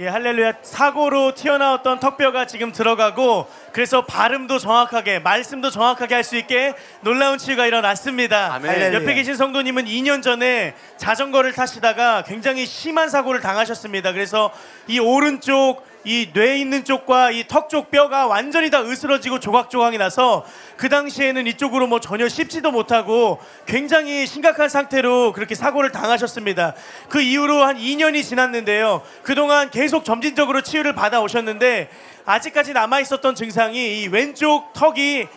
예, 할렐루야. 사고로 튀어나왔던 턱뼈가 지금 들어가고, 그래서 발음도 정확하게, 말씀도 정확하게 할 수 있게 놀라운 치유가 일어났습니다. 아멘. 옆에 계신 성도님은 2년 전에 자전거를 타시다가 굉장히 심한 사고를 당하셨습니다. 그래서 이 오른쪽 이 뇌 있는 쪽과 이 턱 쪽 뼈가 완전히 다 으스러지고 조각조각이 나서 그 당시에는 이쪽으로 뭐 전혀 씹지도 못하고 굉장히 심각한 상태로 그렇게 사고를 당하셨습니다. 그 이후로 한 2년이 지났는데요. 그동안 계속 점진적으로 치유를 받아오셨는데 아직까지 남아있었던 증상이 이 왼쪽 턱이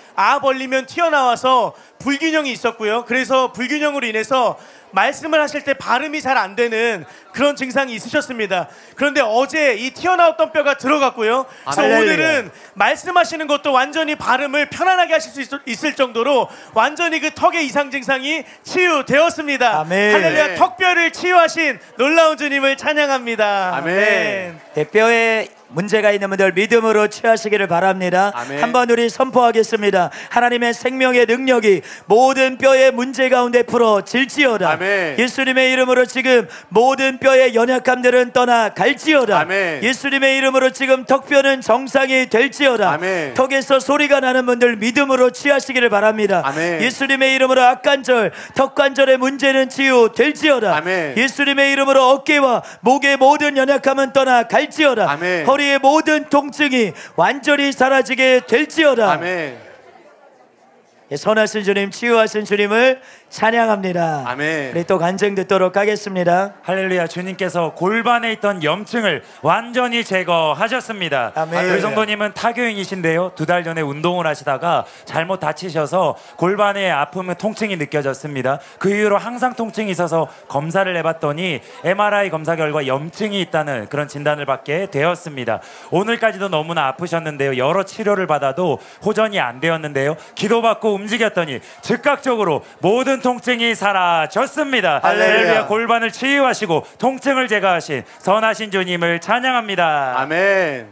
벌리면 튀어나와서 불균형이 있었고요. 그래서 불균형으로 인해서 말씀을 하실 때 발음이 잘 안 되는 그런 증상이 있으셨습니다. 그런데 어제 이 튀어나왔던 뼈가 들어갔고요. 그래서 오늘은 말씀하시는 것도 완전히 발음을 편안하게 하실 수 있을 정도로 완전히 그 턱의 이상 증상이 치유되었습니다. 아멘. 할렐루야. 턱뼈를 치유하신 놀라운 주님을 찬양합니다. 아멘. 뼈에 문제가 있는 분들 믿음으로 취하시기를 바랍니다. 아멘. 한번 우리 선포하겠습니다. 하나님의 생명의 능력이 모든 뼈의 문제 가운데 풀어질지어다. 아멘. 예수님의 이름으로 지금 모든 뼈의 연약함들은 떠나갈지어다. 아멘. 예수님의 이름으로 지금 턱뼈는 정상이 될지어다. 아멘. 턱에서 소리가 나는 분들 믿음으로 취하시기를 바랍니다. 아멘. 예수님의 이름으로 악관절, 턱관절의 문제는 치유될지어다. 아멘. 예수님의 이름으로 어깨와 목의 모든 연약함은 떠나갈지어다. 아멘. 허리의 모든 통증이 완전히 사라지게 될지어다. 아멘. 선하신 주님, 치유하신 주님을 찬양합니다. 아멘. 우리 또 간증 듣도록 하겠습니다. 할렐루야. 주님께서 골반에 있던 염증을 완전히 제거하셨습니다. 아멘. 우리 성도님은 타교인이신데요, 2달 전에 운동을 하시다가 잘못 다치셔서 골반에 아픔과 통증이 느껴졌습니다. 그 이후로 항상 통증이 있어서 검사를 해봤더니 MRI 검사 결과 염증이 있다는 그런 진단을 받게 되었습니다. 오늘까지도 너무나 아프셨는데요, 여러 치료를 받아도 호전이 안 되었는데요, 기도받고 움직였더니 즉각적으로 모든 통증이 사라졌습니다. 할렐루야. 골반을 치유하시고 통증을 제거하신 선하신 주님을 찬양합니다. 아멘.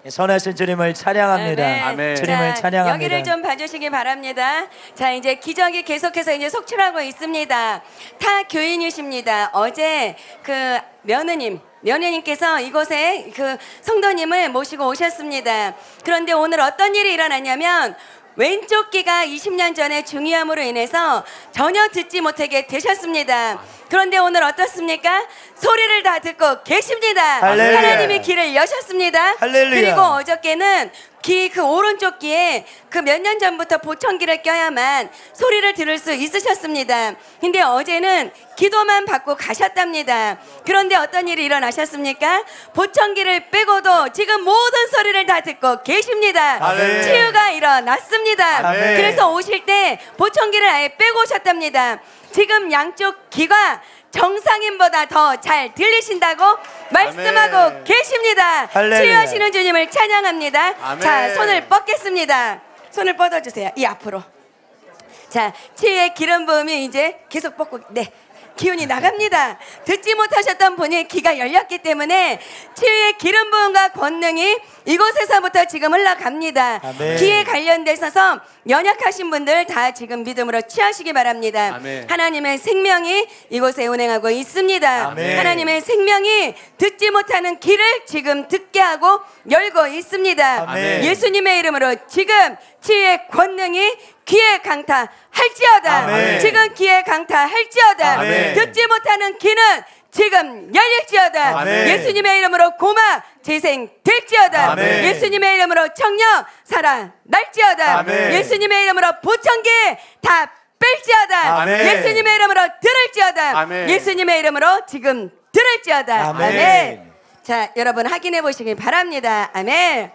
선하신 주님을 찬양합니다. 네. 아멘. 주님을 자, 찬양합니다. 여기를 좀 봐주시기 바랍니다. 자, 이제 기적이 계속해서 이제 속출하고 있습니다. 타 교인이십니다. 어제 그 며느님께서 이곳에 그 성도님을 모시고 오셨습니다. 그런데 오늘 어떤 일이 일어났냐면 왼쪽 귀가 20년 전에 중이염으로 인해서 전혀 듣지 못하게 되셨습니다. 그런데 오늘 어떻습니까? 소리를 다 듣고 계십니다. 할렐루야. 하나님이 길을 여셨습니다. 할렐루야. 그리고 어저께는 그 오른쪽 귀에 그 몇 년 전부터 보청기를 껴야만 소리를 들을 수 있으셨습니다. 근데 어제는 기도만 받고 가셨답니다. 그런데 어떤 일이 일어나셨습니까? 보청기를 빼고도 지금 모든 소리를 다 듣고 계십니다. 아멘. 치유가 일어났습니다. 아멘. 그래서 오실 때 보청기를 아예 빼고 오셨답니다. 지금 양쪽 귀가 정상인보다 더 잘 들리신다고 말씀하고 아멘. 계십니다. 할렐루야. 치유하시는 주님을 찬양합니다. 아멘. 자, 손을 뻗겠습니다. 손을 뻗어주세요. 이 앞으로. 자, 치유의 기름 부음이 이제 계속 뻗고, 네, 기운이 나갑니다. 듣지 못하셨던 분이 귀가 열렸기 때문에 치유의 기름 부음과 권능이 이곳에서부터 지금 흘러갑니다. 아멘. 귀에 관련돼서 연약하신 분들 다 지금 믿음으로 취하시기 바랍니다. 아멘. 하나님의 생명이 이곳에 운행하고 있습니다. 아멘. 하나님의 생명이 듣지 못하는 귀를 지금 듣게 하고 열고 있습니다. 아멘. 예수님의 이름으로 지금 치유의 권능이 귀에 강타할지어다. 아멘. 지금 귀에 강타할지어다. 아멘. 듣지 못하는 귀는 지금 열릴지어다. 아멘. 예수님의 이름으로 고마 재생될지어다. 아멘. 예수님의 이름으로 청년 살아날지어다. 아멘. 예수님의 이름으로 보청기 다 뺄지어다. 아멘. 예수님의 이름으로 들을지어다. 아멘. 예수님의 이름으로 지금 들을지어다. 아멘. 아멘. 자, 여러분 확인해 보시길 바랍니다. 아멘.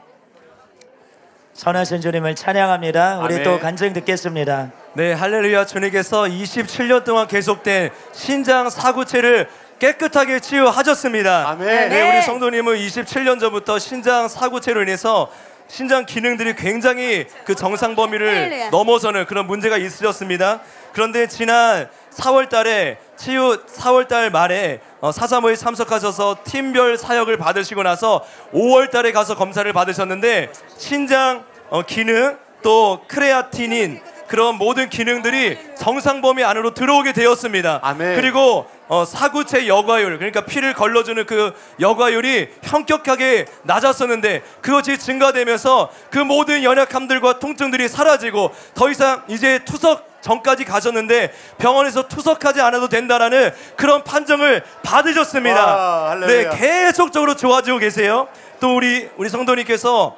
선하신 주님을 찬양합니다. 우리 아멘. 또 간증 듣겠습니다. 네, 할렐루야. 주님께서 27년 동안 계속된 신장 사구체를 깨끗하게 치유하셨습니다. 아멘. 네, 우리 성도님은 27년 전부터 신장 사구체로 인해서 신장 기능들이 굉장히 그 정상 범위를 할렐루야. 넘어서는 그런 문제가 있으셨습니다. 그런데 지난 4월달에 치유 4월달 말에 사사모에 참석하셔서 팀별 사역을 받으시고 나서 5월달에 가서 검사를 받으셨는데 신장 기능 또 크레아티닌 그런 모든 기능들이 정상 범위 안으로 들어오게 되었습니다. 아멘. 그리고 사구체 여과율, 그러니까 피를 걸러주는 그 여과율이 현격하게 낮았었는데 그것이 증가되면서 그 모든 연약함들과 통증들이 사라지고 더 이상 이제 투석 전까지 가셨는데 병원에서 투석하지 않아도 된다라는 그런 판정을 받으셨습니다. 와, 할렐루야. 네, 계속적으로 좋아지고 계세요. 또 우리 성도님께서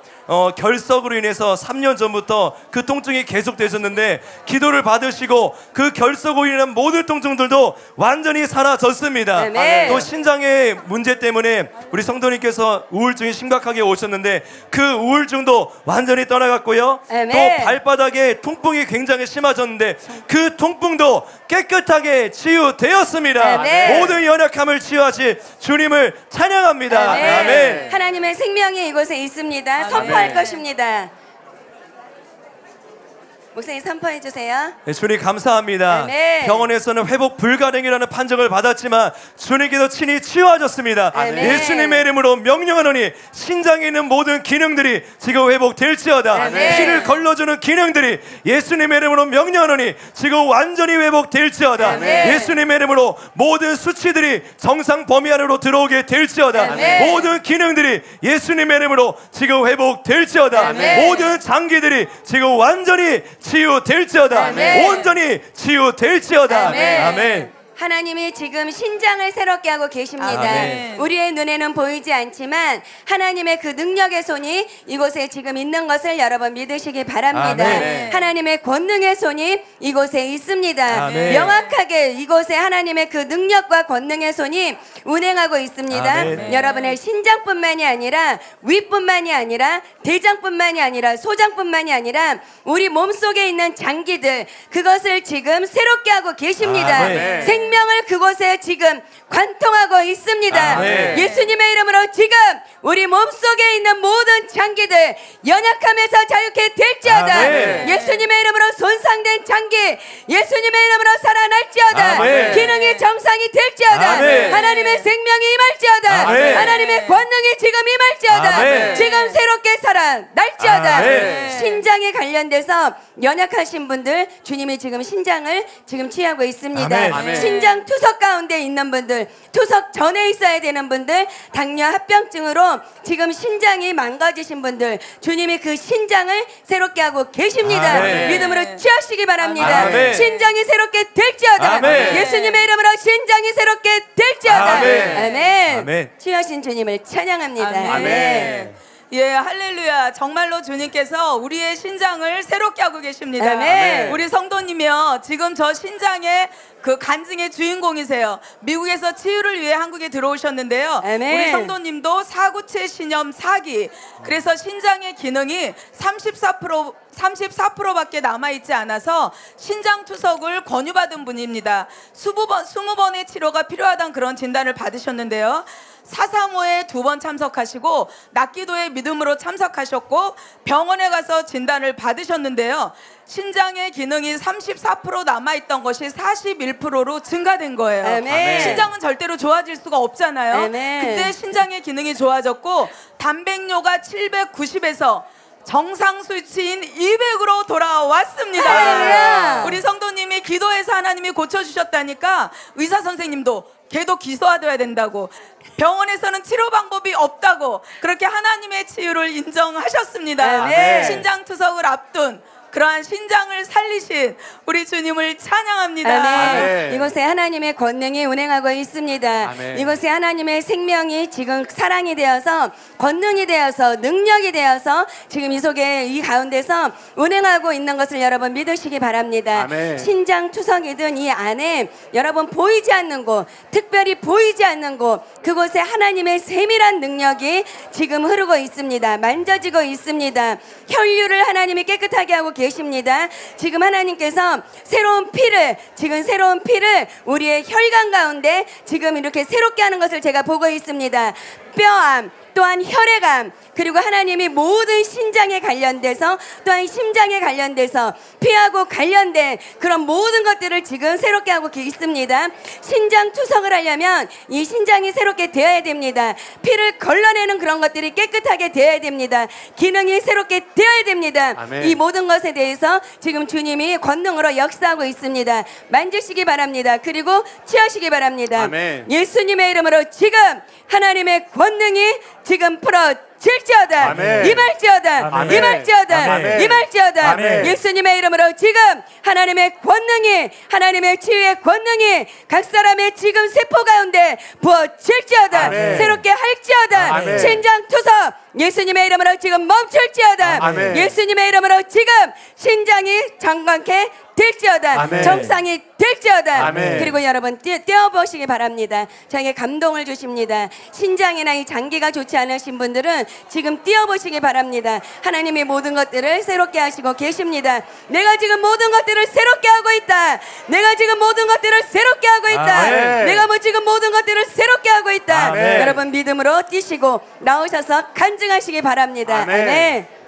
결석으로 인해서 3년 전부터 그 통증이 계속되셨는데 기도를 받으시고 그 결석으로 인한 모든 통증들도 완전히 사라졌습니다. 아멘. 또 신장의 문제 때문에 우리 성도님께서 우울증이 심각하게 오셨는데 그 우울증도 완전히 떠나갔고요. 아멘. 또 발바닥에 통풍이 굉장히 심하셨는데 그 통풍도 깨끗하게 치유되었습니다. 아멘. 모든 연약함을 치유하실 주님을 찬양합니다. 아멘. 하나님의 생명이 이곳에 있습니다. 선포할 것입니다. 목사님 선포해 주세요. 네, 주님 감사합니다. 아멘. 병원에서는 회복 불가능이라는 판정을 받았지만 주님께서 친히 치유하셨습니다. 아멘. 예수님의 이름으로 명령하노니 신장에 있는 모든 기능들이 지금 회복될지어다. 아멘. 피를 걸러주는 기능들이 예수님의 이름으로 명령하노니 지금 완전히 회복될지어다. 아멘. 예수님의 이름으로 모든 수치들이 정상 범위 안으로 들어오게 될지어다. 아멘. 모든 기능들이 예수님의 이름으로 지금 회복될지어다. 아멘. 모든 장기들이 지금 완전히 치유될지어다. 아멘. 온전히 치유될지어다. 아멘. 아멘. 하나님이 지금 신장을 새롭게 하고 계십니다. 아멘. 우리의 눈에는 보이지 않지만 하나님의 그 능력의 손이 이곳에 지금 있는 것을 여러분 믿으시기 바랍니다. 아멘. 하나님의 권능의 손이 이곳에 있습니다. 아멘. 명확하게 이곳에 하나님의 그 능력과 권능의 손이 운행하고 있습니다. 아멘. 여러분의 신장뿐만이 아니라 위뿐만이 아니라 대장뿐만이 아니라 소장뿐만이 아니라 우리 몸속에 있는 장기들 그것을 지금 새롭게 하고 계십니다. 아멘. 생명을 그곳에 지금 관통하고 있습니다. 아멘. 예수님의 이름으로 지금 우리 몸속에 있는 모든 장기들 연약함에서 자유케 될지어다. 아멘. 예수님의 이름으로 손상된 장기 예수님의 이름으로 살아날지어다. 아멘. 기능이 정상이 될지어다. 아멘. 하나님의 생명이 임할지어다. 아멘. 하나님의 권능이 지금 임할지어다. 아멘. 지금 새롭게 살아날지어다. 아멘. 신장에 관련돼서 연약하신 분들 주님이 지금 신장을 지금 취하고 있습니다. 아멘. 아멘. 신장 투석 가운데 있는 분들 투석 전에 있어야 되는 분들 당뇨 합병증으로 지금 신장이 망가지신 분들 주님이 그 신장을 새롭게 하고 계십니다. 아멘. 믿음으로 취하시기 바랍니다. 아멘. 신장이 새롭게 될지어다. 아멘. 예수님의 이름으로 신장이 새롭게 될지어다. 아멘. 아멘. 아멘. 취하신 주님을 찬양합니다. 아멘. 예, 할렐루야. 정말로 주님께서 우리의 신장을 새롭게 하고 계십니다. 아멘. 우리 성도님이요. 지금 저 신장의 그 간증의 주인공이세요. 미국에서 치유를 위해 한국에 들어오셨는데요. 아멘. 우리 성도님도 사구체 신염 4기. 그래서 신장의 기능이 34%밖에 남아있지 않아서 신장 투석을 권유받은 분입니다. 20번의 치료가 필요하다는 그런 진단을 받으셨는데요. 435에 2번 참석하시고 낫기도에 믿음으로 참석하셨고 병원에 가서 진단을 받으셨는데요. 신장의 기능이 34% 남아있던 것이 41%로 증가된 거예요. 아멘. 신장은 절대로 좋아질 수가 없잖아요. 아멘. 그때 신장의 기능이 좋아졌고 단백뇨가 790에서 정상 수치인 200으로 돌아왔습니다. 할렐루야. 우리 성도님이 기도해서 하나님이 고쳐주셨다니까 의사 선생님도 걔도 기소하셔야 된다고, 병원에서는 치료 방법이 없다고 그렇게 하나님의 치유를 인정하셨습니다. 아멘. 신장 투석을 앞둔 그러한 신장을 살리신 우리 주님을 찬양합니다. 아멘. 아멘. 이곳에 하나님의 권능이 운행하고 있습니다. 아멘. 이곳에 하나님의 생명이 지금 사랑이 되어서 권능이 되어서 능력이 되어서 지금 이 속에 이 가운데서 운행하고 있는 것을 여러분 믿으시기 바랍니다. 아멘. 신장 투석이든 이 안에 여러분 보이지 않는 곳, 특별히 보이지 않는 곳, 그곳에 하나님의 세밀한 능력이 지금 흐르고 있습니다. 만져지고 있습니다. 혈류를 하나님이 깨끗하게 하고 계십니다. 지금 하나님께서 새로운 피를 우리의 혈관 가운데 지금 이렇게 새롭게 하는 것을 제가 보고 있습니다. 뼈암, 또한 혈액암, 그리고 하나님이 모든 신장에 관련돼서 또한 심장에 관련돼서 피하고 관련된 그런 모든 것들을 지금 새롭게 하고 있습니다. 신장 투석을 하려면 이 신장이 새롭게 되어야 됩니다. 피를 걸러내는 그런 것들이 깨끗하게 되어야 됩니다. 기능이 새롭게 되어야 됩니다. 아멘. 이 모든 것에 대해서 지금 주님이 권능으로 역사하고 있습니다. 만지시기 바랍니다. 그리고 취하시기 바랍니다. 아멘. 예수님의 이름으로 지금 하나님의 권능이 지금 풀어질지어다. 아멘. 임할지어다. 아멘. 임할지어다. 아멘. 임할지어다. 아멘. 예수님의 이름으로 지금 하나님의 권능이, 하나님의 치유의 권능이 각 사람의 지금 세포 가운데 부어질지어다. 아멘. 새롭게 할지어다. 아멘. 신장 투석 예수님의 이름으로 지금 멈출지어다. 아멘. 예수님의 이름으로 지금 신장이 정확해 될지어다. 아멘. 정상이 될지어다. 아멘. 그리고 여러분 떼어보시기 바랍니다. 저에게 감동을 주십니다. 신장이나 이 장기가 좋지 않으신 분들은 지금 떼어보시기 바랍니다. 하나님이 모든 것들을 새롭게 하시고 계십니다. 내가 지금 모든 것들을 새롭게 하고 있다. 내가 지금 모든 것들을 새롭게 하고 있다. 아멘. 내가 지금 모든 것들을 새롭게 하고 있다. 아멘. 여러분 믿음으로 뛰시고 나오셔서 간증하시기 바랍니다. 아멘. 아멘.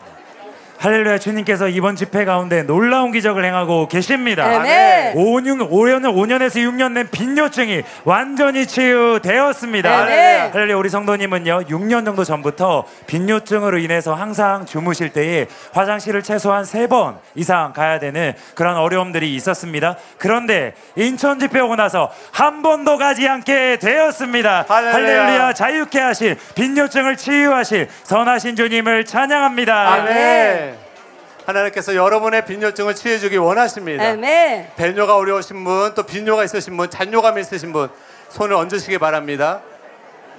할렐루야. 주님께서 이번 집회 가운데 놀라운 기적을 행하고 계십니다. 아멘. 5년에서 6년 된 빈뇨증이 완전히 치유되었습니다. 아멘. 할렐루야. 우리 성도님은요 6년 정도 전부터 빈뇨증으로 인해서 항상 주무실 때에 화장실을 최소한 3번 이상 가야 되는 그런 어려움들이 있었습니다. 그런데 인천 집회 오고 나서 한 번도 가지 않게 되었습니다. 할렐루야. 할렐루야. 자유케 하실, 빈뇨증을 치유하실 선하신 주님을 찬양합니다. 아멘. 하나님께서 여러분의 빈뇨증을 치유해주기 원하십니다. 아멘. 배뇨가 어려우신 분, 또 빈뇨가 있으신 분, 잔뇨감이 있으신 분 손을 얹으시기 바랍니다.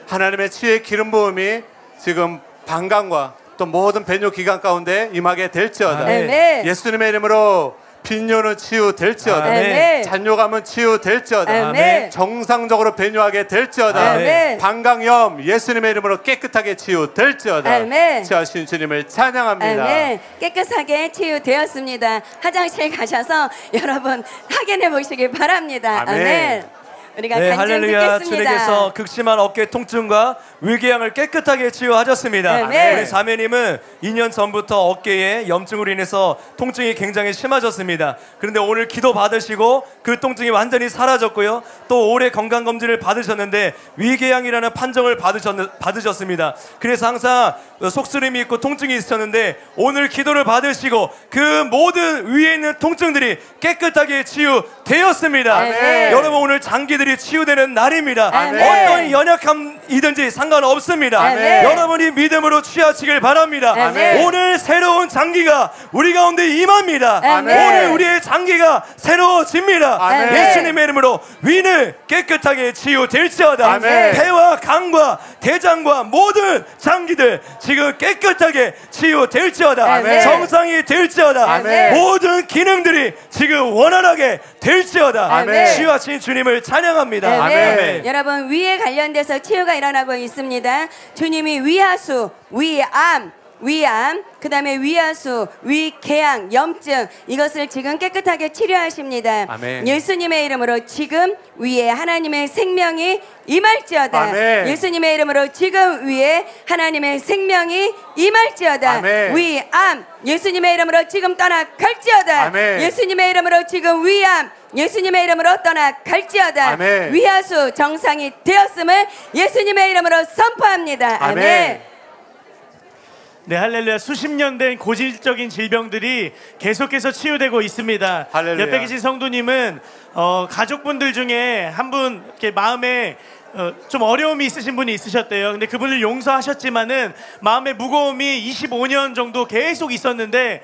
하나님의 치유의 기름 부음이 지금 방광과 또 모든 배뇨 기간 가운데 임하게 될지어다. 아멘. 예수님의 이름으로 빈뇨는 치유될지어다. 아멘. 잔뇨감은 치유될지어다. 아멘. 정상적으로 배뇨하게 될지어다. 아멘. 방광염 예수님의 이름으로 깨끗하게 치유될지어다. 아멘. 치유하신 주님을 찬양합니다. 아멘. 깨끗하게 치유되었습니다. 화장실 가셔서 여러분 확인해 보시기 바랍니다. 아멘. 아멘. 우리가 네, 간증 할렐루야. 듣겠습니다. 주님께서 극심한 어깨 통증과 위궤양을 깨끗하게 치유하셨습니다. 아멘. 우리 자매님은 2년 전부터 어깨에 염증으로 인해서 통증이 굉장히 심하셨습니다. 그런데 오늘 기도 받으시고 그 통증이 완전히 사라졌고요. 또 올해 건강검진을 받으셨는데 위궤양이라는 판정을 받으셨습니다. 그래서 항상 속쓰림이 있고 통증이 있으셨는데 오늘 기도를 받으시고 그 모든 위에 있는 통증들이 깨끗하게 치유되었습니다. 아멘. 여러분 오늘 장기들이 치유되는 날입니다. 아멘. 어떤 연약함이든지 상관없습니다. 아멘. 여러분이 믿음으로 취하시길 바랍니다. 아멘. 오늘 새로운 장기가 우리 가운데 임합니다. 아멘. 오늘 우리의 장기가 새로워집니다. 아멘. 예수님의 이름으로 위는 깨끗하게 치유될지어다. 아멘. 폐와 간과 대장과 모든 장기들 지금 깨끗하게 치유될지어다. 아멘. 정상이 될지어다. 아멘. 모든 기능들이 지금 원활하게 될지어다. 아멘. 치유하신 주님을 찬양합니다. 아멘. 아멘. 여러분 위에 관련돼서 치유가 일어나고 있습니다. 주님이 위하수, 위암, 그 다음에 위하수, 위궤양, 염증 이것을 지금 깨끗하게 치료하십니다. 아멘. 예수님의 이름으로 지금 위에 하나님의 생명이 임할지어다. 아멘. 예수님의 이름으로 지금 위에 하나님의 생명이 임할지어다. 아멘. 위암, 예수님의 이름으로 지금 떠나갈지어다. 아멘. 예수님의 이름으로 지금 위암, 예수님의 이름으로 떠나갈지어다. 아멘. 위하수 정상이 되었음을 예수님의 이름으로 선포합니다. 아멘. 아멘. 네, 할렐루야. 수십 년 된 고질적인 질병들이 계속해서 치유되고 있습니다. 할렐루야. 옆에 계신 성도님은 가족분들 중에 한 분 이렇게 마음에 좀 어려움이 있으신 분이 있으셨대요. 근데 그분을 용서하셨지만은 마음의 무거움이 25년 정도 계속 있었는데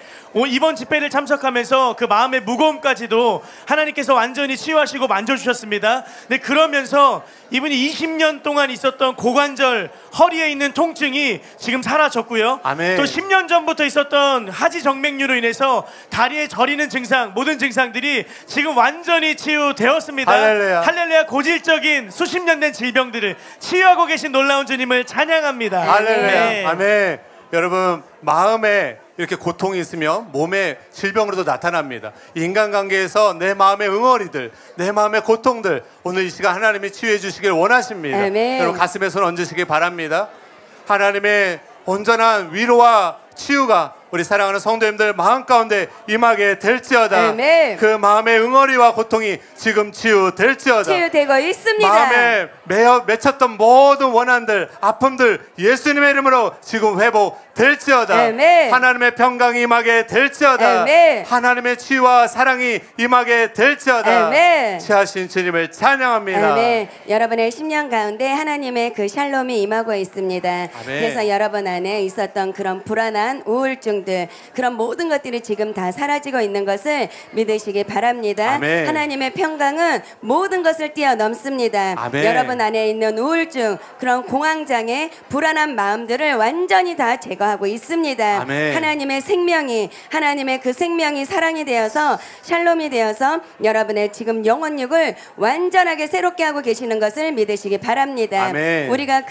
이번 집회를 참석하면서 그 마음의 무거움까지도 하나님께서 완전히 치유하시고 만져주셨습니다. 근데 그러면서 이분이 20년 동안 있었던 고관절, 허리에 있는 통증이 지금 사라졌고요. 아멘. 또 10년 전부터 있었던 하지 정맥류로 인해서 다리에 저리는 증상, 모든 증상들이 지금 완전히 치유되었습니다. 할렐루야. 할렐루야. 고질적인 수십 년 된 질병들을 치유하고 계신 놀라운 주님을 찬양합니다. 할렐루야. 네. 아멘. 여러분 마음에 이렇게 고통이 있으면 몸의 질병으로도 나타납니다. 인간관계에서 내 마음의 응어리들, 내 마음의 고통들 오늘 이 시간 하나님이 치유해 주시길 원하십니다. 아멘. 여러분 가슴에 손 얹으시기 바랍니다. 하나님의 온전한 위로와 치유가 우리 사랑하는 성도님들 마음 가운데 임하게 될지어다. 아멘. 그 마음의 응어리와 고통이 지금 치유될지어다. 치유되고 있습니다. 마음에 맺혔던 모든 원한들, 아픔들 예수님의 이름으로 지금 회복될지어다. 아멘. 하나님의 평강이 임하게 될지어다. 아멘. 하나님의 치유와 사랑이 임하게 될지어다. 아멘. 치하신 주님을 찬양합니다. 아멘. 여러분의 10년 가운데 하나님의 그 샬롬이 임하고 있습니다. 그래서 여러분 안에 있었던 그런 불안한 우울증들, 그런 모든 것들이 지금 다 사라지고 있는 것을 믿으시기 바랍니다. 아멘. 하나님의 평강은 모든 것을 뛰어넘습니다. 아멘. 여러분 안에 있는 우울증, 그런 공황장애, 불안한 마음들을 완전히 다 제거하고 있습니다. 아멘. 하나님의 생명이, 하나님의 그 생명이 사랑이 되어서 샬롬이 되어서 여러분의 지금 영혼육을 완전하게 새롭게 하고 계시는 것을 믿으시기 바랍니다. 아멘. 우리가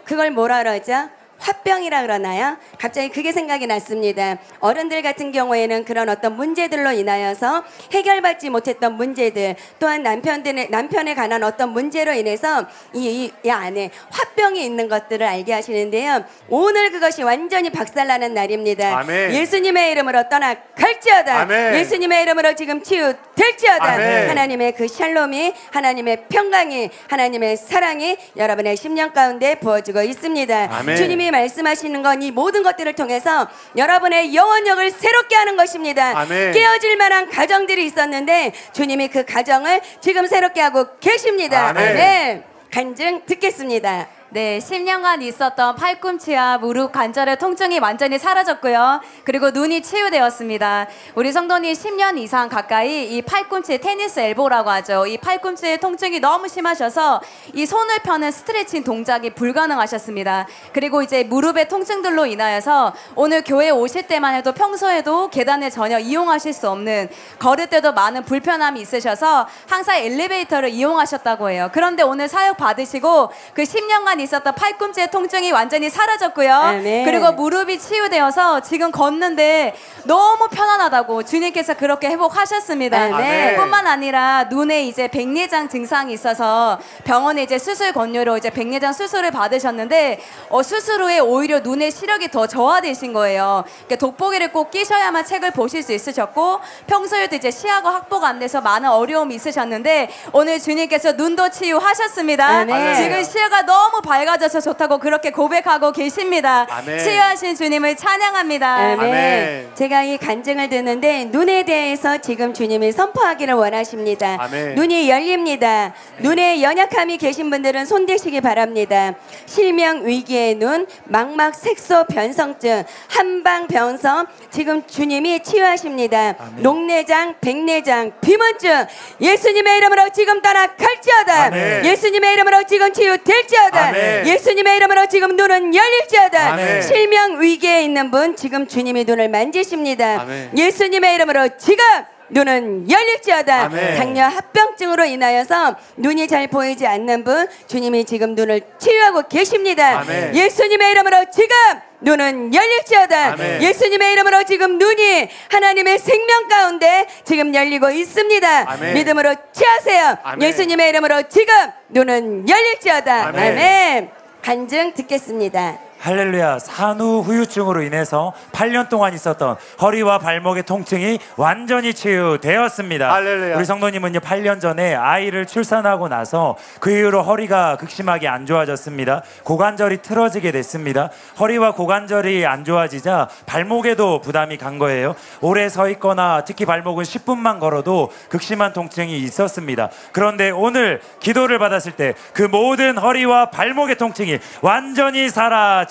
그걸 뭐라 그러죠? 화병이라 그러나요? 갑자기 그게 생각이 났습니다. 어른들 같은 경우에는 그런 어떤 문제들로 인하여서 해결받지 못했던 문제들, 또한 남편에 관한 어떤 문제로 인해서 이 안에 화병이 있는 것들을 알게 하시는데요. 오늘 그것이 완전히 박살나는 날입니다. 아멘. 예수님의 이름으로 떠나갈지어다. 아멘. 예수님의 이름으로 지금 치유될지어다. 아멘. 하나님의 그 샬롬이, 하나님의 평강이, 하나님의 사랑이 여러분의 10년 가운데 부어지고 있습니다. 아멘. 주님이 말씀하시는 건 이 모든 것들을 통해서 여러분의 영혼력을 새롭게 하는 것입니다. 아멘. 깨어질 만한 가정들이 있었는데 주님이 그 가정을 지금 새롭게 하고 계십니다. 아멘. 아멘. 간증 듣겠습니다. 네, 10년간 있었던 팔꿈치와 무릎 관절의 통증이 완전히 사라졌고요. 그리고 눈이 치유되었습니다. 우리 성도님 10년 이상 가까이 이 팔꿈치 테니스 엘보라고 하죠. 이 팔꿈치의 통증이 너무 심하셔서 이 손을 펴는 스트레칭 동작이 불가능하셨습니다. 그리고 이제 무릎의 통증들로 인하여서 오늘 교회 오실 때만 해도 평소에도 계단을 전혀 이용하실 수 없는, 걸을 때도 많은 불편함이 있으셔서 항상 엘리베이터를 이용하셨다고 해요. 그런데 오늘 사역 받으시고 그 10년간 있었던 팔꿈치의 통증이 완전히 사라졌고요. 아멘. 그리고 무릎이 치유되어서 지금 걷는데 너무 편안하다고 주님께서 그렇게 회복하셨습니다. 아멘. 뿐만 아니라 눈에 이제 백내장 증상이 있어서 병원에 이제 수술 권유로 이제 백내장 수술을 받으셨는데 수술 후에 오히려 눈의 시력이 더 저하되신 거예요. 그러니까 돋보기를 꼭 끼셔야만 책을 보실 수 있으셨고 평소에도 이제 시야가 확보가 안 돼서 많은 어려움이 있으셨는데 오늘 주님께서 눈도 치유하셨습니다. 아멘. 지금 시야가 너무 밝아져서 좋다고 그렇게 고백하고 계십니다. 아멘. 치유하신 주님을 찬양합니다. 아멘. 아멘. 제가 이 간증을 듣는데 눈에 대해서 지금 주님이 선포하기를 원하십니다. 아멘. 눈이 열립니다. 눈에 연약함이 계신 분들은 손대시기 바랍니다. 실명 위기의 눈, 망막 색소 변성증, 한방 변성 지금 주님이 치유하십니다. 녹내장, 백내장, 비문증 예수님의 이름으로 지금 떠나갈지어다. 아멘. 예수님의 이름으로 지금 치유될지어다. 아멘. 예수님의 이름으로 지금 눈은 열릴지어다. 아멘. 실명 위기에 있는 분 지금 주님이 눈을 만지십니다. 아멘. 예수님의 이름으로 지금 눈은 열릴지어다. 아멘. 당뇨 합병증으로 인하여서 눈이 잘 보이지 않는 분 주님이 지금 눈을 치유하고 계십니다. 아멘. 예수님의 이름으로 지금 눈은 열릴지어다. 아멘. 예수님의 이름으로 지금 눈이 하나님의 생명 가운데 지금 열리고 있습니다. 아멘. 믿음으로 취하세요. 아멘. 예수님의 이름으로 지금 눈은 열릴지어다. 아멘. 아멘. 간증 듣겠습니다. 할렐루야. 산후 후유증으로 인해서 8년 동안 있었던 허리와 발목의 통증이 완전히 치유되었습니다. 할렐루야. 우리 성도님은요 8년 전에 아이를 출산하고 나서 그 이후로 허리가 극심하게 안 좋아졌습니다. 고관절이 틀어지게 됐습니다. 허리와 고관절이 안 좋아지자 발목에도 부담이 간 거예요. 오래 서 있거나 특히 발목은 10분만 걸어도 극심한 통증이 있었습니다. 그런데 오늘 기도를 받았을 때 그 모든 허리와 발목의 통증이 완전히 사라졌습니다.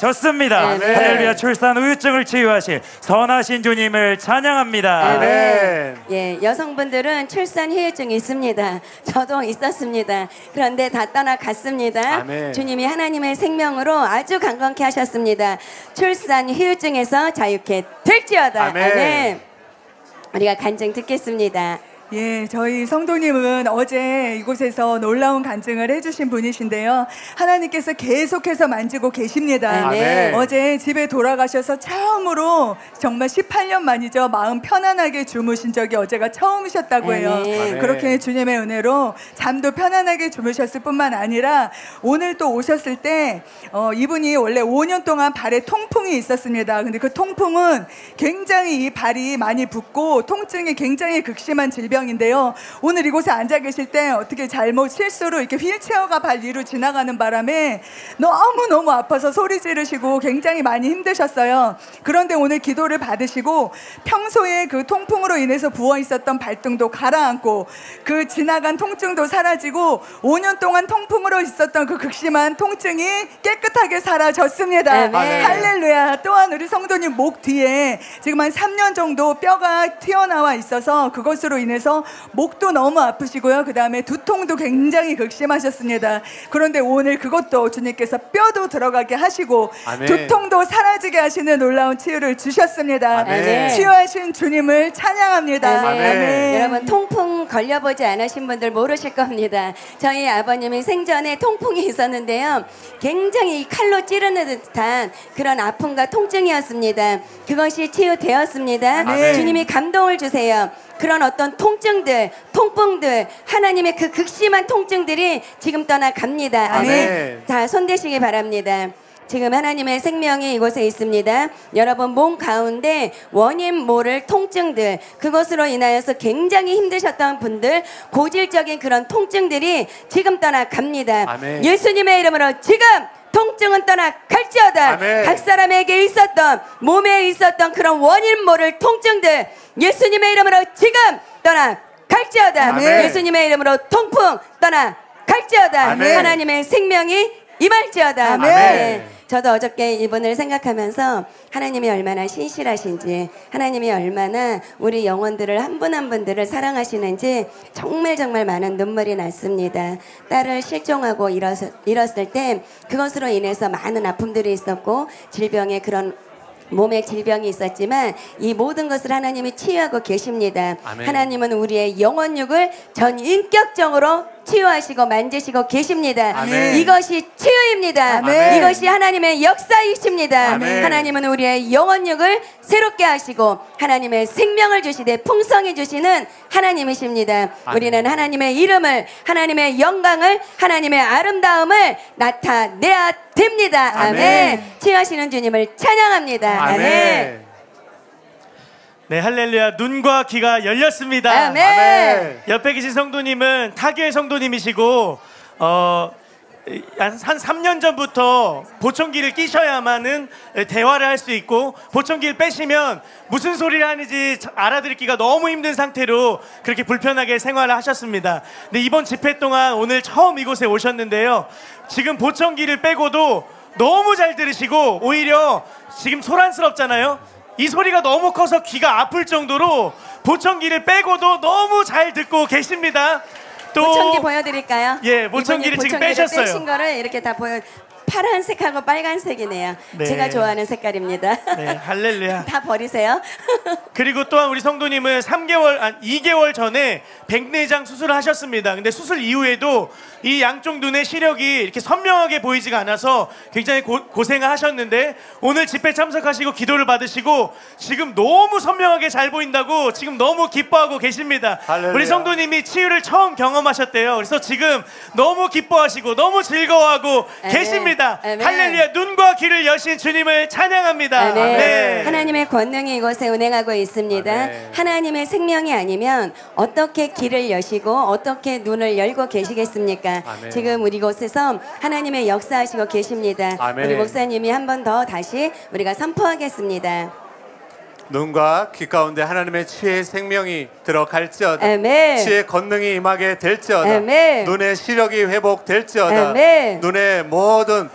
아멘. 할렐루야. 출산 후유증을 치유하신 선하신 주님을 찬양합니다. 아멘. 예, 여성분들은 출산 후유증이 있습니다. 저도 있었습니다. 그런데 다 떠나갔습니다. 아멘. 주님이 하나님의 생명으로 아주 강건케 하셨습니다. 출산 후유증에서 자유케 될지어다. 아멘. 아멘. 우리가 간증 듣겠습니다. 예, 저희 성도님은 어제 이곳에서 놀라운 간증을 해주신 분이신데요. 하나님께서 계속해서 만지고 계십니다. 아멘. 어제 집에 돌아가셔서 처음으로 정말 18년 만이죠. 마음 편안하게 주무신 적이 어제가 처음이셨다고 해요. 아멘. 그렇게 주님의 은혜로 잠도 편안하게 주무셨을 뿐만 아니라 오늘 또 오셨을 때 이분이 원래 5년 동안 발에 통풍이 있었습니다. 근데 그 통풍은 굉장히 이 발이 많이 붓고 통증이 굉장히 극심한 질병인데요. 오늘 이곳에 앉아 계실 때 어떻게 잘못 실수로 이렇게 휠체어가 발 위로 지나가는 바람에 너무너무 아파서 소리 지르시고 굉장히 많이 힘드셨어요. 그런데 오늘 기도를 받으시고 평소에 그 통풍으로 인해서 부어 있었던 발등도 가라앉고 그 지나간 통증도 사라지고 5년 동안 통풍으로 있었던 그 극심한 통증이 깨끗하게 사라졌습니다. 아멘. 할렐루야. 또한 우리 성도님 목 뒤에 지금 한 3년 정도 뼈가 튀어나와 있어서 그것으로 인해서 목도 너무 아프시고요. 그 다음에 두통도 굉장히 극심하셨습니다. 그런데 오늘 그것도 주님께서 뼈도 들어가게 하시고 아멘. 두통도 사라지게 하시는 놀라운 치유를 주셨습니다. 아멘. 치유하신 주님을 찬양합니다. 아멘. 여러분 통풍 걸려보지 않으신 분들 모르실 겁니다. 저희 아버님이 생전에 통풍이 있었는데요. 굉장히 칼로 찌르는 듯한 그런 아픔과 통증이었습니다. 그것이 치유되었습니다. 아멘. 주님이 감동을 주세요. 그런 어떤 통증들, 통풍들, 하나님의 그 극심한 통증들이 지금 떠나갑니다. 아멘. 자, 손대시기 바랍니다. 지금 하나님의 생명이 이곳에 있습니다. 여러분 몸 가운데 원인 모를 통증들, 그것으로 인하여서 굉장히 힘드셨던 분들, 고질적인 그런 통증들이 지금 떠나갑니다. 아멘. 예수님의 이름으로 지금 통증은 떠나갈지어다. 아멘. 각 사람에게 있었던, 몸에 있었던 그런 원인 모를 통증들 예수님의 이름으로 지금 떠나갈지어다. 아멘. 예수님의 이름으로 통풍 떠나갈지어다. 아멘. 하나님의 생명이 임할지어다. 아멘. 네. 저도 어저께 이분을 생각하면서 하나님이 얼마나 신실하신지, 하나님이 얼마나 우리 영혼들을 한 분 한 분들을 사랑하시는지 정말 정말 많은 눈물이 났습니다. 딸을 실종하고 잃었을 때 그것으로 인해서 많은 아픔들이 있었고 질병의 그런 몸에 질병이 있었지만 이 모든 것을 하나님이 치유하고 계십니다. 아멘. 하나님은 우리의 영혼육을 전 인격적으로 치유하시고 만지시고 계십니다. 아멘. 이것이 치유입니다. 아멘. 이것이 하나님의 역사이십니다. 아멘. 하나님은 우리의 영혼육을 새롭게 하시고 하나님의 생명을 주시되 풍성히 주시는 하나님이십니다. 아멘. 우리는 하나님의 이름을, 하나님의 영광을, 하나님의 아름다움을 나타내야 됩니다. 아멘. 아멘. 치유하시는 주님을 찬양합니다. 아멘. 아멘. 네, 할렐루야. 눈과 귀가 열렸습니다. 아멘. 아멘. 옆에 계신 성도님은 타교의 성도님이시고 한 3년 전부터 보청기를 끼셔야만은 대화를 할 수 있고, 보청기를 빼시면 무슨 소리를 하는지 알아듣기가 너무 힘든 상태로 그렇게 불편하게 생활을 하셨습니다. 근데 이번 집회 동안 오늘 처음 이곳에 오셨는데요. 지금 보청기를 빼고도 너무 잘 들으시고 오히려 지금 소란스럽잖아요. 이 소리가 너무 커서 귀가 아플 정도로 보청기를 빼고도 너무 잘 듣고 계십니다. 또 보청기 보여드릴까요? 예, 보청기를 이분이 지금 보청기를 빼셨어요. 빼신 거를 이렇게 다 파란색하고 빨간색이네요. 네. 제가 좋아하는 색깔입니다. 네, 할렐루야. 다 버리세요. 그리고 또한 우리 성도님은 2개월 전에 백내장 수술을 하셨습니다. 근데 수술 이후에도 이 양쪽 눈의 시력이 이렇게 선명하게 보이지가 않아서 굉장히 고생을 하셨는데 오늘 집회 참석하시고 기도를 받으시고 지금 너무 선명하게 잘 보인다고 지금 너무 기뻐하고 계십니다. 할렐루야. 우리 성도님이 치유를 처음 경험하셨대요. 그래서 지금 너무 기뻐하시고 너무 즐거워하고 아멘. 계십니다. 아멘. 할렐루야. 눈과 귀를 여신 주님을 찬양합니다. 아멘. 네. 하나님의 권능이 이곳에 운행하고 있습니다. 아멘. 하나님의 생명이 아니면 어떻게 길을 여시고 어떻게 눈을 열고 계시겠습니까? 아멘. 지금 우리 곳에서 하나님의 역사하시고 계십니다. 아멘. 우리 목사님이 한 번 더 다시 우리가 선포하겠습니다. 눈과 귀 가운데 하나님의 치유의 생명이 들어갈지어다. 아멘. 치유의 권능이 임하게 될지어다. 아멘. 눈의 시력이 회복될지어다. 아멘. 눈의 모든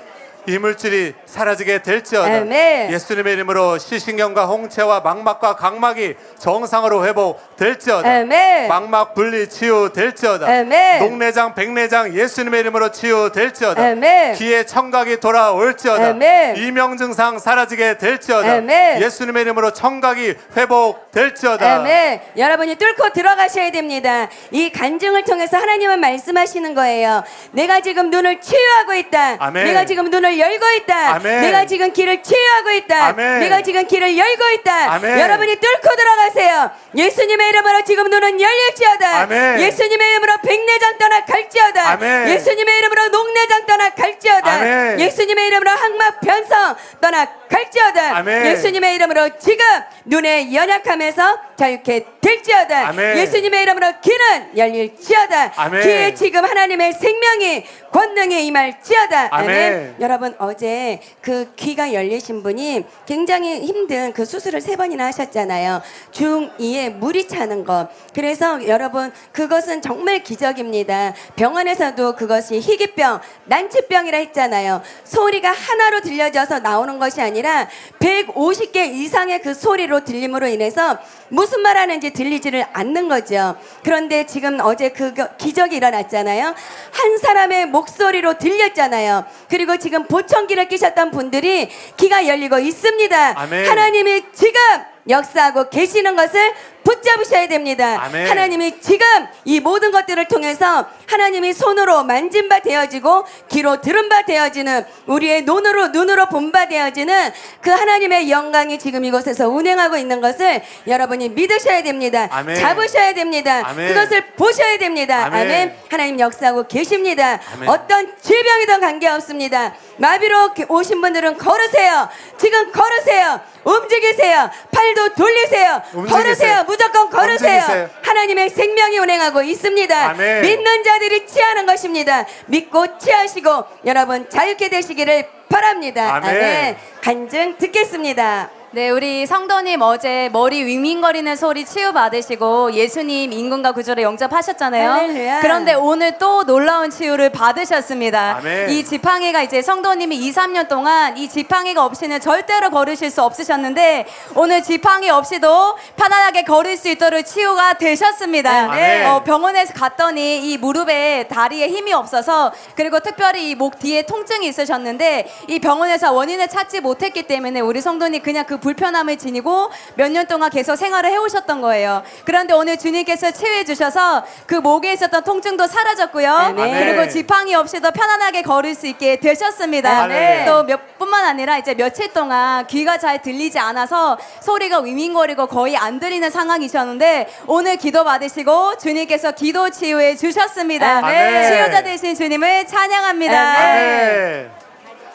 이물질이 사라지게 될지어다. 아멘. 예수님의 이름으로 시신경과 홍채와 망막과 각막이 정상으로 회복될지어다. 아멘. 망막 분리 치유될지어다. 아멘. 녹내장 백내장 예수님의 이름으로 치유될지어다. 아멘. 귀에 청각이 돌아올지어다. 아멘. 이명 증상 사라지게 될지어다. 아멘. 예수님의 이름으로 청각이 회복될지어다. 아멘. 여러분이 뚫고 들어가셔야 됩니다. 이 간증을 통해서 하나님은 말씀하시는 거예요. 내가 지금 눈을 치유하고 있다. 아멘. 내가 지금 눈을 열고 있다. 아멘. 내가 지금 길을 치유하고 있다. 아멘. 내가 지금 길을 열고 있다. 아멘. 여러분이 뚫고 들어가세요. 예수님의 이름으로 지금 눈은 열릴지어다. 아멘. 예수님의 이름으로 백내장 떠나 갈지어다. 아멘. 예수님의 이름으로 녹내장 떠나 갈지어다. 아멘. 예수님의 이름으로 항막 변성 떠나 갈지어다. 아멘. 예수님의 이름으로 지금 눈의 연약함에서 자유케 될지어다. 아멘. 예수님의 이름으로 귀는 열릴지어다. 아멘. 귀에 지금 하나님의 생명이 권능이 임할지어다. 아멘. 여러분 어제 그 귀가 열리신 분이 굉장히 힘든 그 수술을 3번이나 하셨잖아요. 중2에 물이 차는 것. 그래서 여러분 그것은 정말 기적입니다. 병원에서도 그것이 희귀병, 난치병이라 했잖아요. 소리가 하나로 들려져서 나오는 것이 아니라 150개 이상의 그 소리로 들림으로 인해서 무슨 말 하는지 들리지를 않는 거죠. 그런데 지금 어제 그 기적이 일어났잖아요. 한 사람의 목소리로 들렸잖아요. 그리고 지금 보청기를 끼셨던 분들이 귀가 열리고 있습니다. 아멘. 하나님이 지금 역사하고 계시는 것을 붙잡으셔야 됩니다. 아멘. 하나님이 지금 이 모든 것들을 통해서 하나님이 손으로 만진 바 되어지고 귀로 들은 바 되어지는 우리의 눈으로 본 바 되어지는 그 하나님의 영광이 지금 이곳에서 운행하고 있는 것을 여러분이 믿으셔야 됩니다. 아멘. 잡으셔야 됩니다. 아멘. 그것을 보셔야 됩니다. 아멘. 아멘. 하나님 역사하고 계십니다. 아멘. 어떤 질병이든 관계없습니다. 마비로 오신 분들은 걸으세요. 지금 걸으세요. 움직이세요. 팔도 돌리세요. 움직이세요. 걸으세요. 무조건 걸으세요. 움직이세요. 하나님의 생명이 운행하고 있습니다. 아멘. 믿는 자들이 취하는 것입니다. 믿고 취하시고 여러분 자유케 되시기를 바랍니다. 아멘. 간증 듣겠습니다. 네, 우리 성도님 어제 머리 윙윙거리는 소리 치유받으시고 예수님 임금과 구주를 영접하셨잖아요. 할렐루야. 그런데 오늘 또 놀라운 치유를 받으셨습니다. 아멘. 이 지팡이가 이제 성도님이 2, 3년 동안 이 지팡이가 없이는 절대로 걸으실 수 없으셨는데 오늘 지팡이 없이도 편안하게 걸을 수 있도록 치유가 되셨습니다. 아멘. 병원에서 갔더니 이 무릎에 다리에 힘이 없어서 그리고 특별히 이 목 뒤에 통증이 있으셨는데 이 병원에서 원인을 찾지 못했기 때문에 우리 성도님 그냥 그 불편함을 지니고 몇 년 동안 계속 생활을 해오셨던 거예요. 그런데 오늘 주님께서 치유해 주셔서 그 목에 있었던 통증도 사라졌고요. 아멘. 그리고 지팡이 없이도 편안하게 걸을 수 있게 되셨습니다. 아멘. 또 뿐만 아니라 이제 며칠 동안 귀가 잘 들리지 않아서 소리가 윙윙거리고 거의 안 들리는 상황이셨는데 오늘 기도 받으시고 주님께서 기도 치유해 주셨습니다. 아멘. 치유자 되신 주님을 찬양합니다. 아멘.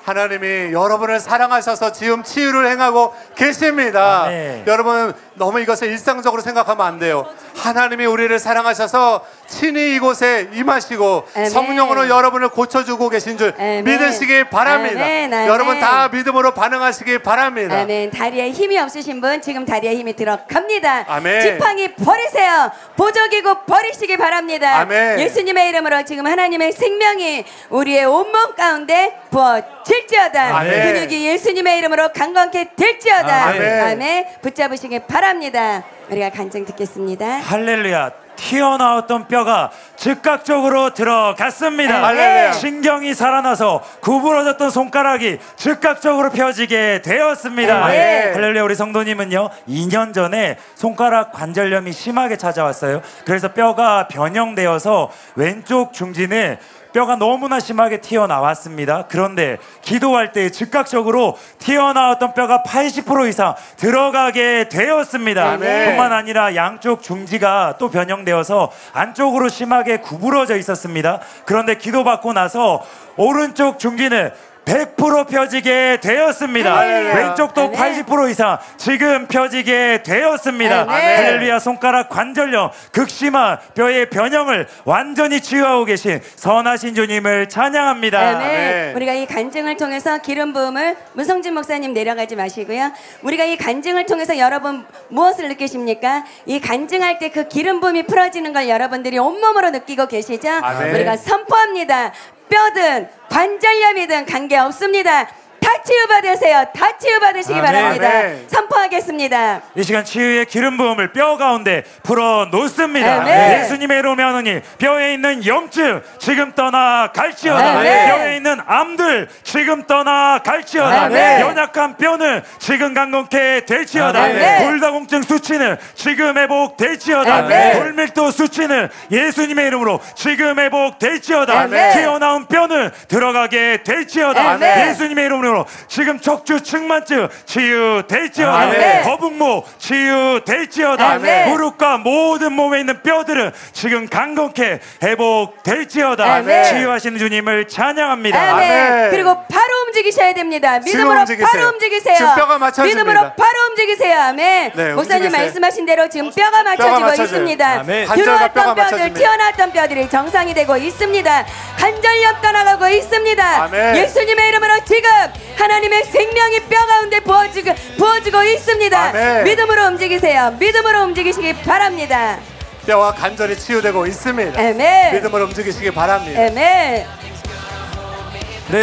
하나님이 여러분을 사랑하셔서 지금 치유를 행하고 계십니다. 아멘. 여러분 너무 이것을 일상적으로 생각하면 안 돼요. 하나님이 우리를 사랑하셔서 친히 이곳에 임하시고 아멘. 성령으로 여러분을 고쳐주고 계신 줄 아멘. 믿으시길 바랍니다. 아멘. 아멘. 여러분 다 믿음으로 반응하시길 바랍니다. 아멘. 다리에 힘이 없으신 분 지금 다리에 힘이 들어갑니다. 아멘. 지팡이 버리세요. 보조기구 버리시기 바랍니다. 아멘. 예수님의 이름으로 지금 하나님의 생명이 우리의 온몸 가운데 부어질지어다. 아멘. 근육이 예수님의 이름으로 강건케 될지어다. 아멘. 아멘. 붙잡으시기 바랍니다. 우리가 간증 듣겠습니다. 할렐루야. 튀어나왔던 뼈가 즉각적으로 들어갔습니다. 할렐루야. 신경이 살아나서 구부러졌던 손가락이 즉각적으로 펴지게 되었습니다. 아멘. 할렐루야. 우리 성도님은요 2년 전에 손가락 관절염이 심하게 찾아왔어요. 그래서 뼈가 변형되어서 왼쪽 중진을 뼈가 너무나 심하게 튀어나왔습니다. 그런데 기도할 때 즉각적으로 튀어나왔던 뼈가 80% 이상 들어가게 되었습니다. 아멘. 뿐만 아니라 양쪽 중지가 또 변형되어서 안쪽으로 심하게 구부러져 있었습니다. 그런데 기도받고 나서 오른쪽 중지는 100% 펴지게 되었습니다. 할렐루야. 왼쪽도 아멘. 80% 이상 지금 펴지게 되었습니다. 아멘. 할렐루야. 손가락 관절염 극심한 뼈의 변형을 완전히 치유하고 계신 선하신 주님을 찬양합니다. 아멘. 아멘. 우리가 이 간증을 통해서 기름 부음을 문성진 목사님 내려가지 마시고요. 우리가 이 간증을 통해서 여러분 무엇을 느끼십니까? 이 간증할 때 그 기름 부음이 풀어지는 걸 여러분들이 온몸으로 느끼고 계시죠? 아멘. 우리가 선포합니다. 뼈든 관절염이든 관계없습니다. 다 치유받으세요. 다 치유받으시기 바랍니다. 아멘. 선포하겠습니다. 이 시간 치유의 기름 부음을 뼈 가운데 풀어 놓습니다. 아멘. 예수님의 이름으로 하노니 뼈에 있는 염증 지금 떠나 갈지어다. 아멘. 뼈에 있는 암들 지금 떠나 갈지어다. 아멘. 연약한 뼈는 지금 강건케 될지어다. 아멘. 골다공증 수치는 지금 회복될지어다. 아멘. 골밀도 수치는 예수님의 이름으로 지금 회복될지어다. 아멘. 튀어나온 뼈는 들어가게 될지어다. 아멘. 예수님의 이름으로 지금 척추 측만증 치유될지어다. 아멘. 거북목 치유될지어다. 아멘. 무릎과 모든 몸에 있는 뼈들은 지금 강건케 회복될지어다. 아멘. 치유하시는 주님을 찬양합니다. 아멘. 아멘. 그리고 바로 움직이셔야 됩니다. 지금 믿음으로 움직이세요. 바로 움직이세요. 지금 뼈가 맞춰집니다. 믿음으로 바로 움직이세요. 아멘. 네, 목사님 움직이세요. 말씀하신 대로 지금 뼈가 맞춰지고 맞춰져요. 있습니다. 아멘. 관절과 들어왔던 뼈가 뼈들, 맞춰집니다. 튀어나왔던 뼈들이 정상이 되고 있습니다. 관절염 떠나가고 있습니다. 아멘. 예수님의 이름으로 지금 하나님의 생명이 뼈 가운데 부어지고 있습니다. 아멘. 믿음으로 움직이세요. 믿음으로 움직이시기 바랍니다. 뼈와 관절이 치유되고 있습니다. 아멘. 믿음으로 움직이시기 바랍니다. 아멘. 네.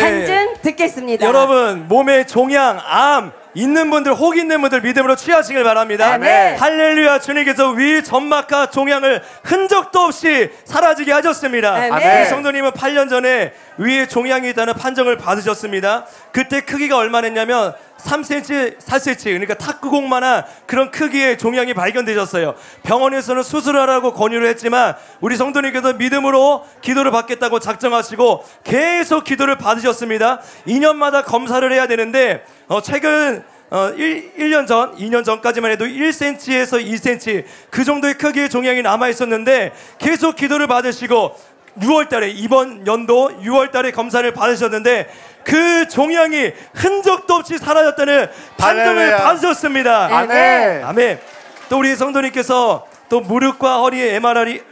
간증 듣겠습니다. 여러분 몸에 종양, 암 있는 분들, 혹 있는 분들 믿음으로 취하시길 바랍니다. 아멘. 할렐루야. 주님께서 위 점막과 종양을 흔적도 없이 사라지게 하셨습니다. 아멘. 우리 성도님은 8년 전에 위에 종양이 있다는 판정을 받으셨습니다. 그때 크기가 얼마였냐면 3cm, 4cm 그러니까 탁구공만한 그런 크기의 종양이 발견되셨어요. 병원에서는 수술하라고 권유를 했지만 우리 성도님께서 믿음으로 기도를 받겠다고 작정하시고 계속 기도를 받으셨습니다. 2년마다 검사를 해야 되는데 최근 1년 전, 2년 전까지만 해도 1cm에서 2cm 그 정도의 크기의 종양이 남아있었는데 계속 기도를 받으시고 6월달에 이번 연도 6월달에 검사를 받으셨는데 그 종양이 흔적도 없이 사라졌다는 판정을 할렐루야. 받으셨습니다. 아멘. 아멘. 또 우리 성도님께서 또 무릎과 허리에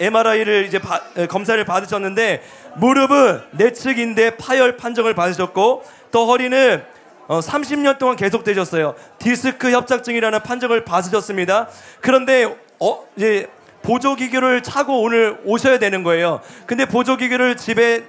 MRI를 이제 검사를 받으셨는데 무릎은 내측인대 파열 판정을 받으셨고 또 허리는 30년 동안 계속되셨어요. 디스크 협착증이라는 판정을 받으셨습니다. 그런데 이제 보조기기를 차고 오늘 오셔야 되는 거예요. 근데 보조기기를 집에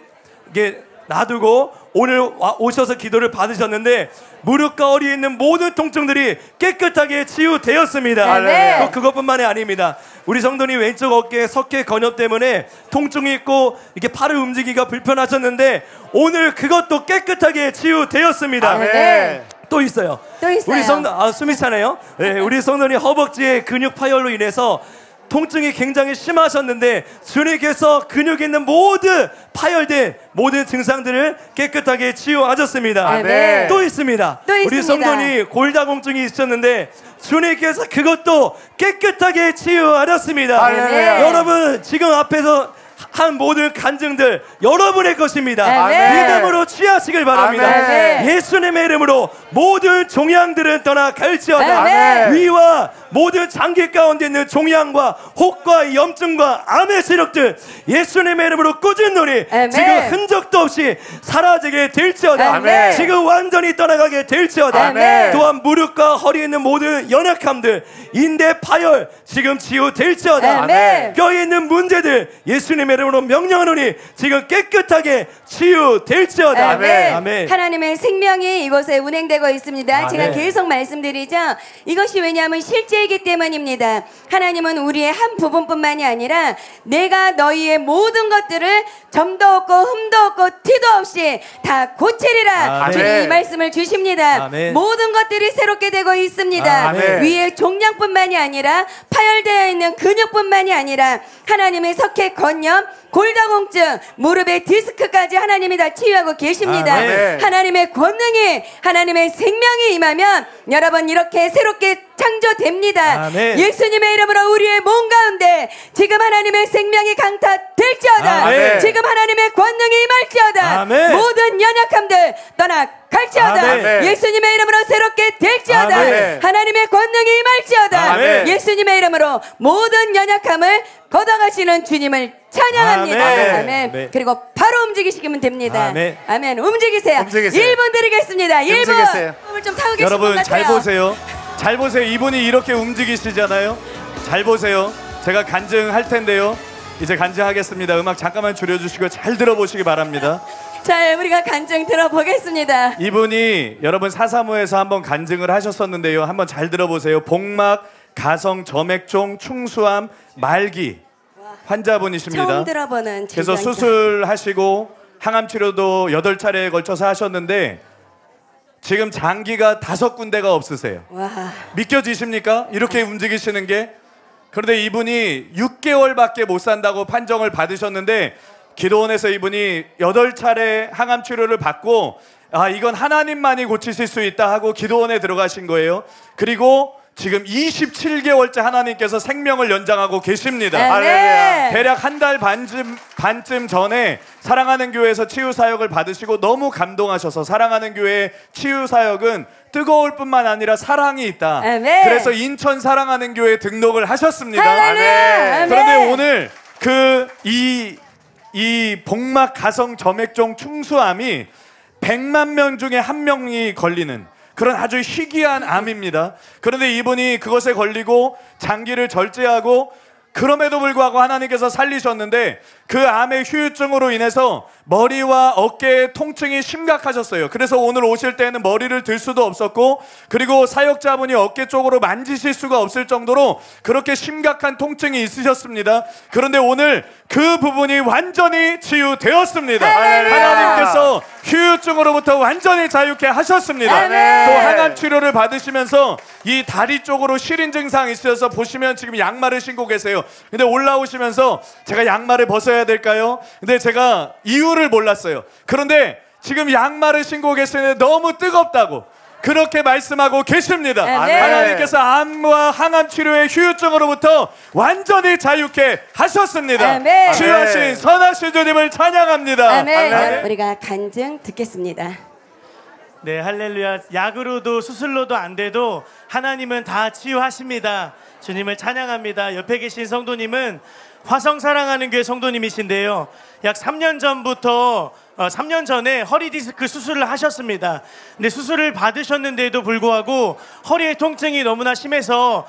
이게 놔두고 오늘 오셔서 기도를 받으셨는데 무릎과 허리에 있는 모든 통증들이 깨끗하게 치유되었습니다. 아멘. 그것뿐만이 아닙니다. 우리 성도님 왼쪽 어깨에 석회 건엽 때문에 통증이 있고 이렇게 팔을 움직이기가 불편하셨는데 오늘 그것도 깨끗하게 치유되었습니다. 아멘. 또 있어요. 또 있어요. 우리 성도 숨이 차네요. 네, 우리 성도님 허벅지의 근육 파열로 인해서 통증이 굉장히 심하셨는데 주님께서 근육에 있는 모든 파열된 모든 증상들을 깨끗하게 치유하셨습니다. 아멘. 또 있습니다. 또 우리 있습니다. 성도님 골다공증이 있었는데 주님께서 그것도 깨끗하게 치유하셨습니다. 아멘. 여러분 지금 앞에서 한 모든 간증들 여러분의 것입니다. 아멘. 믿음으로 취하시길 바랍니다. 아멘. 예수님의 이름으로 모든 종양들은 떠나 갈지어다. 아멘. 위와 모든 장기 가운데 있는 종양과 혹과 염증과 암의 세력들 예수님의 이름으로 꾸준히 아멘. 지금 흔적도 없이 사라지게 될지어다. 아멘. 지금 완전히 떠나가게 될지어다. 아멘. 또한 무릎과 허리에 있는 모든 연약함들 인대 파열 지금 치유될지어다. 아멘. 뼈에 있는 문제들 예수님의 이름으로 명령하노니 지금 깨끗하게 치유될지어다. 아멘. 하나님의 생명이 이곳에 운행되고 있습니다. 제가 계속 말씀드리죠. 이것이 왜냐하면 실제이기 때문입니다. 하나님은 우리의 한 부분뿐만이 아니라 내가 너희의 모든 것들을 점도 없고 흠도 없고 티도 없이 다 고치리라. 아멘. 주님 이 말씀을 주십니다. 아멘. 모든 것들이 새롭게 되고 있습니다. 아멘. 위에 종양뿐만이 아니라 파열되어 있는 근육뿐만이 아니라 하나님의 석회 건염 골다공증, 무릎의 디스크까지 하나님이 다 치유하고 계십니다. 아멘. 하나님의 권능이, 하나님의 생명이 임하면 여러분 이렇게 새롭게 창조됩니다. 아멘. 예수님의 이름으로 우리의 몸 가운데 지금 하나님의 생명이 강타될지어다. 아멘. 지금 하나님의 권능이 임할지어다. 아멘. 모든 연약함들 떠나 갈지어다. 아멘. 예수님의 이름으로 새롭게 될지어다. 아멘. 하나님의 권능이 임할지어다. 아멘. 예수님의 이름으로 모든 연약함을 걷어가시는 주님을 찬양합니다. 아멘. 아멘. 아멘. 그리고 바로 움직이시면 됩니다. 아멘. 아멘. 움직이세요. 움직이세요. 1분 드리겠습니다. 1분. 움직이세요. 몸을 좀 타고 계신 여러분 것 잘 같아요. 보세요. 잘 보세요. 이분이 이렇게 움직이시잖아요. 잘 보세요. 제가 간증할 텐데요. 이제 간증하겠습니다. 음악 잠깐만 줄여주시고 잘 들어보시기 바랍니다. 자, 우리가 간증 들어보겠습니다. 이분이 여러분 사사무에서 한번 간증을 하셨었는데요. 한번 잘 들어보세요. 복막, 가성, 점액종, 충수암, 말기 환자분이십니다. 처음 들어보는 그래서 질병이다. 수술하시고 항암 치료도 8차례에 걸쳐서 하셨는데 지금 장기가 5군데가 없으세요. 와. 믿겨지십니까? 이렇게 움직이시는 게. 그런데 이분이 6개월밖에 못 산다고 판정을 받으셨는데 기도원에서 이분이 8차례 항암 치료를 받고 아 이건 하나님만이 고치실 수 있다 하고 기도원에 들어가신 거예요. 그리고 지금 27개월째 하나님께서 생명을 연장하고 계십니다. 할렐루야. 대략 한 달 반쯤 전에 사랑하는 교회에서 치유 사역을 받으시고 너무 감동하셔서 사랑하는 교회의 치유 사역은 뜨거울 뿐만 아니라 사랑이 있다. 아멘. 그래서 인천 사랑하는 교회에 등록을 하셨습니다. 할렐루야. 아멘. 그런데 오늘 이 복막 가성 점액종 충수암이 100만 명 중에 1명이 걸리는 그런 아주 희귀한 암입니다. 그런데 이분이 그것에 걸리고 장기를 절제하고 그럼에도 불구하고 하나님께서 살리셨는데 그 암의 후유증으로 인해서 머리와 어깨의 통증이 심각하셨어요. 그래서 오늘 오실 때는 머리를 들 수도 없었고 그리고 사역자분이 어깨 쪽으로 만지실 수가 없을 정도로 그렇게 심각한 통증이 있으셨습니다. 그런데 오늘 그 부분이 완전히 치유되었습니다. 하나님께서 후유증으로부터 완전히 자유케 하셨습니다. 또 항암 치료를 받으시면서 이 다리 쪽으로 시린 증상이 있으셔서 보시면 지금 양말을 신고 계세요. 근데 올라오시면서 제가 양말을 벗어야 될까요? 근데 제가 이유를 몰랐어요. 그런데 지금 양말을 신고 계시는데 너무 뜨겁다고 그렇게 말씀하고 계십니다. 하나님께서 암과 항암 치료의 후유증으로부터 완전히 자유케 하셨습니다. 치유하신 선하신 주님을 찬양합니다. 아멘. 우리가 간증 듣겠습니다. 네, 할렐루야. 약으로도 수술로도 안 돼도 하나님은 다 치유하십니다. 주님을 찬양합니다. 옆에 계신 성도님은 화성 사랑하는 교회 성도님이신데요. 약 3년 전부터 3년 전에 허리 디스크 수술을 하셨습니다. 근데 수술을 받으셨는데도 불구하고 허리의 통증이 너무나 심해서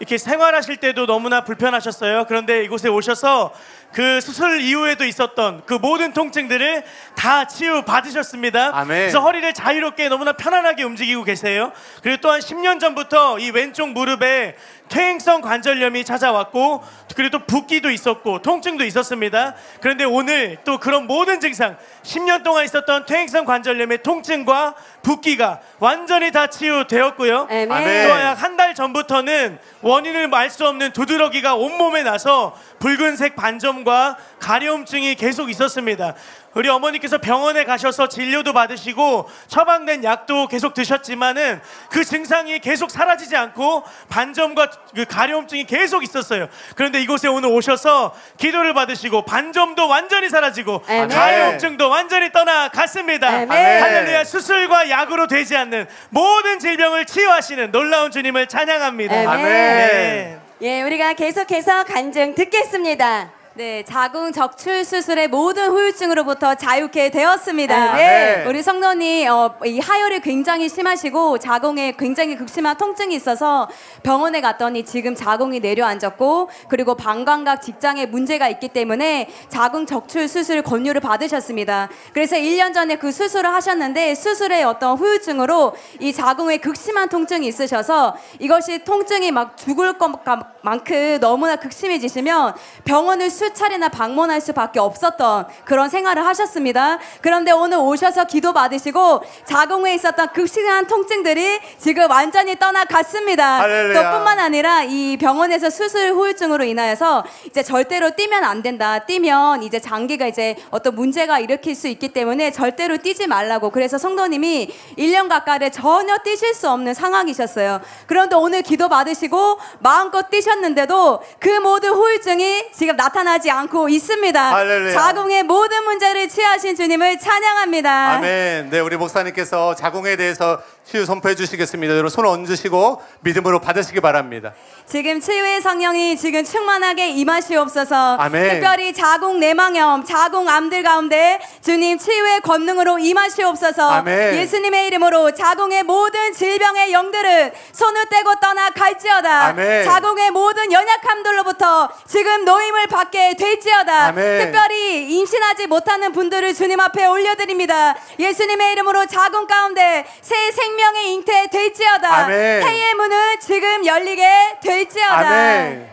이렇게 생활하실 때도 너무나 불편하셨어요. 그런데 이곳에 오셔서 그 수술 이후에도 있었던 그 모든 통증들을 다 치유 받으셨습니다. 아멘. 그래서 허리를 자유롭게 너무나 편안하게 움직이고 계세요. 그리고 또한 10년 전부터 이 왼쪽 무릎에 퇴행성 관절염이 찾아왔고 그리고 또 붓기도 있었고 통증도 있었습니다. 그런데 오늘 또 그런 모든 증상 10년 동안 있었던 퇴행성 관절염의 통증과 붓기가 완전히 다 치유되었고요. 아멘. 또 약 한 달 전부터는 원인을 알 수 없는 두드러기가 온몸에 나서 붉은색 반점과 가려움증이 계속 있었습니다. 우리 어머니께서 병원에 가셔서 진료도 받으시고 처방된 약도 계속 드셨지만은 그 증상이 계속 사라지지 않고 반점과 그 가려움증이 계속 있었어요. 그런데 이곳에 오늘 오셔서 기도를 받으시고 반점도 완전히 사라지고 아멘. 가려움증도 완전히 떠나갔습니다. 아멘. 할렐루야. 수술과 약으로 되지 않는 모든 질병을 치유하시는 놀라운 주님을 찬양합니다. 아멘. 네. 예, 우리가 계속해서 간증 듣겠습니다. 네, 자궁 적출 수술의 모든 후유증으로부터 자유케 되었습니다. 네. 우리 성도님 이 하혈이 굉장히 심하시고 자궁에 굉장히 극심한 통증이 있어서 병원에 갔더니 지금 자궁이 내려앉았고 그리고 방광각 직장에 문제가 있기 때문에 자궁 적출 수술 권유를 받으셨습니다. 그래서 1년 전에 그 수술을 하셨는데 수술의 어떤 후유증으로 이 자궁에 극심한 통증이 있으셔서 이것이 통증이 막 죽을 것만큼 너무나 극심해지시면 병원을 수차례나 방문할 수밖에 없었던 그런 생활을 하셨습니다. 그런데 오늘 오셔서 기도 받으시고 자궁에 있었던 극심한 통증들이 지금 완전히 떠나갔습니다. 할렐루야. 또 뿐만 아니라 이 병원에서 수술 후유증으로 인하여서 이제 절대로 뛰면 안 된다. 뛰면 이제 장기가 이제 어떤 문제가 일으킬 수 있기 때문에 절대로 뛰지 말라고. 그래서 성도님이 1년 가까이 전혀 뛰실 수 없는 상황이셨어요. 그런데 오늘 기도 받으시고 마음껏 뛰셨는데도 그 모든 후유증이 지금 나타나지 않고 있습니다. 할렐루야. 자궁의 모든 문제를 치유하신 주님을 찬양합니다. 아멘. 네, 우리 목사님께서 자궁에 대해서 치유 선포해 주시겠습니다. 여러분 손을 얹으시고 믿음으로 받으시기 바랍니다. 지금 치유의 성령이 지금 충만하게 임하시옵소서. 아멘. 특별히 자궁 내막염, 자궁암들 가운데 주님 치유의 권능으로 임하시옵소서. 아멘. 예수님의 이름으로 자궁의 모든 질병의 영들은 손을 떼고 떠나갈지어다. 아멘. 자궁의 모든 연약함들로부터 지금 노임을 받게 있게 될지어다. 아멘. 특별히 임신하지 못하는 분들을 주님 앞에 올려드립니다. 예수님의 이름으로 자궁 가운데 새 생명의 잉태 될지어다. 아멘. 태의 문은 지금 열리게 될지어다. 아멘.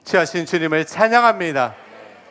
취하신 주님을 찬양합니다.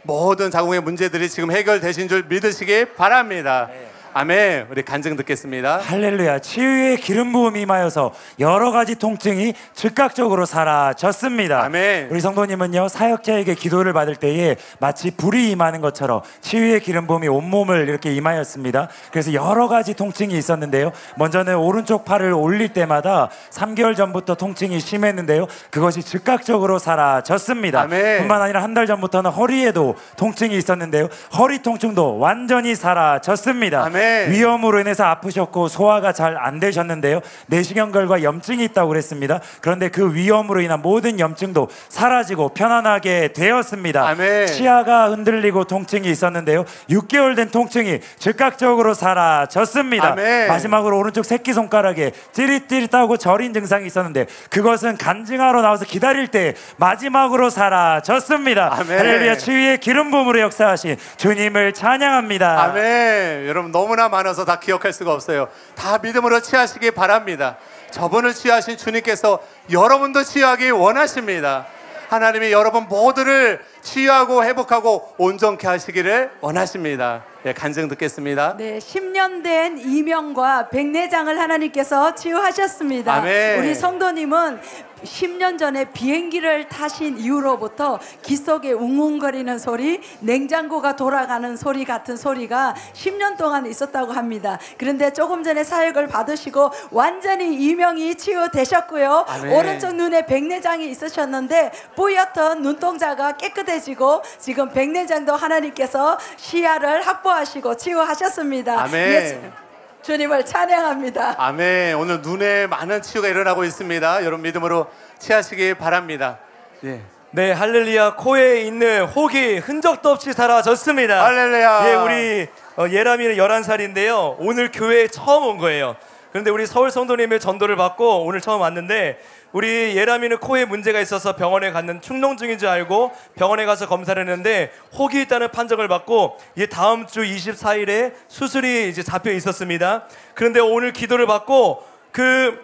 모든 자궁의 문제들이 지금 해결되신 줄 믿으시기 바랍니다. 아멘. 우리 간증 듣겠습니다. 할렐루야. 치유의 기름 부음이 임하여서 여러 가지 통증이 즉각적으로 사라졌습니다. 아멘. 우리 성도님은요, 사역자에게 기도를 받을 때에 마치 불이 임하는 것처럼 치유의 기름 부음이 온몸을 이렇게 임하였습니다. 그래서 여러 가지 통증이 있었는데요. 먼저는 오른쪽 팔을 올릴 때마다 3개월 전부터 통증이 심했는데요. 그것이 즉각적으로 사라졌습니다. 아멘. 뿐만 아니라 한 달 전부터는 허리에도 통증이 있었는데요. 허리 통증도 완전히 사라졌습니다. 아멘. 위염으로 인해서 아프셨고 소화가 잘 안 되셨는데요. 내시경결과 염증이 있다고 그랬습니다. 그런데 그 위염으로 인한 모든 염증도 사라지고 편안하게 되었습니다. 아멘. 치아가 흔들리고 통증이 있었는데요. 6개월 된 통증이 즉각적으로 사라졌습니다. 아멘. 마지막으로 오른쪽 새끼손가락에 찌릿찌릿하고 저린 증상이 있었는데 그것은 간증하러 나와서 기다릴 때 마지막으로 사라졌습니다. 아멘. 할렐루야. 치유의 기름 부음으로 역사하신 주님을 찬양합니다. 아멘. 여러분 너무나 많아서 다 기억할 수가 없어요. 다 믿음으로 취하시기 바랍니다. 저분을 취하신 주님께서 여러분도 취하기 원하십니다. 하나님이 여러분 모두를 치유하고 회복하고 온전케 하시기를 원하십니다. 예, 간증 듣겠습니다. 네, 10년 된 이명과 백내장을 하나님께서 치유하셨습니다. 아멘. 우리 성도님은 10년 전에 비행기를 타신 이후로부터 귀 속에 웅웅거리는 소리, 냉장고가 돌아가는 소리 같은 소리가 10년 동안 있었다고 합니다. 그런데 조금 전에 사역을 받으시고 완전히 이명이 치유되셨고요. 아멘. 오른쪽 눈에 백내장이 있으셨는데 뿌옇던 눈동자가 깨끗해지고 지금 백내장도 하나님께서 시야를 확보하시고 치유하셨습니다. 아멘. 주님을 찬양합니다. 아멘. 오늘 눈에 많은 치유가 일어나고 있습니다. 여러분 믿음으로 취하시기 바랍니다. 예. 네, 할렐루야. 코에 있는 혹이 흔적도 없이 사라졌습니다. 할렐루야. 예, 우리 예람이는 11살인데요. 오늘 교회에 처음 온 거예요. 그런데 우리 서울 성도님의 전도를 받고 오늘 처음 왔는데 우리 예람이는 코에 문제가 있어서 병원에 갔는 축농증인 줄 알고 병원에 가서 검사를 했는데 혹이 있다는 판정을 받고 이제 다음 주 24일에 수술이 이제 잡혀 있었습니다. 그런데 오늘 기도를 받고 그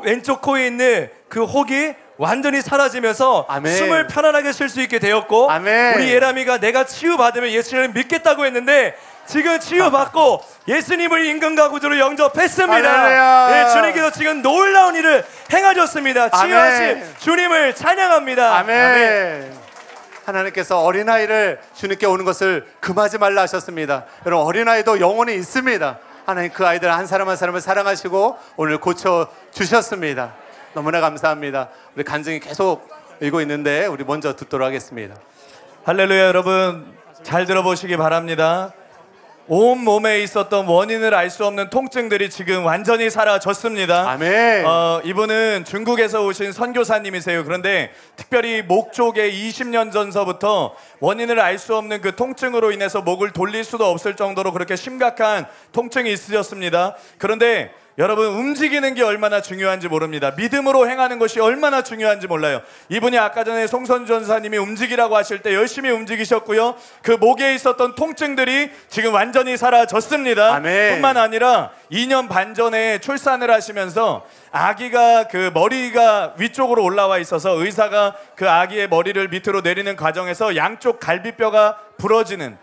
왼쪽 코에 있는 그 혹이 완전히 사라지면서 아멘. 숨을 편안하게 쉴 수 있게 되었고 아멘. 우리 예람이가 내가 치유받으면 예수님을 믿겠다고 했는데 지금 치유받고 예수님을 임금가구주로 영접했습니다. 할렐루야. 네, 주님께서 지금 놀라운 일을 행하셨습니다. 치유하신 아멘. 주님을 찬양합니다. 아멘. 하나님께서 어린아이를 주님께 오는 것을 금하지 말라 하셨습니다. 여러분 어린아이도 영혼이 있습니다. 하나님 그 아이들 한 사람 한 사람을 사랑하시고 오늘 고쳐주셨습니다. 너무나 감사합니다. 우리 간증이 계속 읽고 있는데 우리 먼저 듣도록 하겠습니다. 할렐루야. 여러분 잘 들어보시기 바랍니다. 온 몸에 있었던 원인을 알 수 없는 통증들이 지금 완전히 사라졌습니다. 아멘. 이분은 중국에서 오신 선교사님이세요. 그런데 특별히 목 쪽에 20년 전서부터 원인을 알 수 없는 그 통증으로 인해서 목을 돌릴 수도 없을 정도로 그렇게 심각한 통증이 있으셨습니다. 그런데 여러분 움직이는 게 얼마나 중요한지 모릅니다. 믿음으로 행하는 것이 얼마나 중요한지 몰라요. 이분이 아까 전에 송선 전사님이 움직이라고 하실 때 열심히 움직이셨고요. 그 목에 있었던 통증들이 지금 완전히 사라졌습니다. 아멘. 뿐만 아니라 2년 반 전에 출산을 하시면서 아기가 그 머리가 위쪽으로 올라와 있어서 의사가 그 아기의 머리를 밑으로 내리는 과정에서 양쪽 갈비뼈가 부러지는,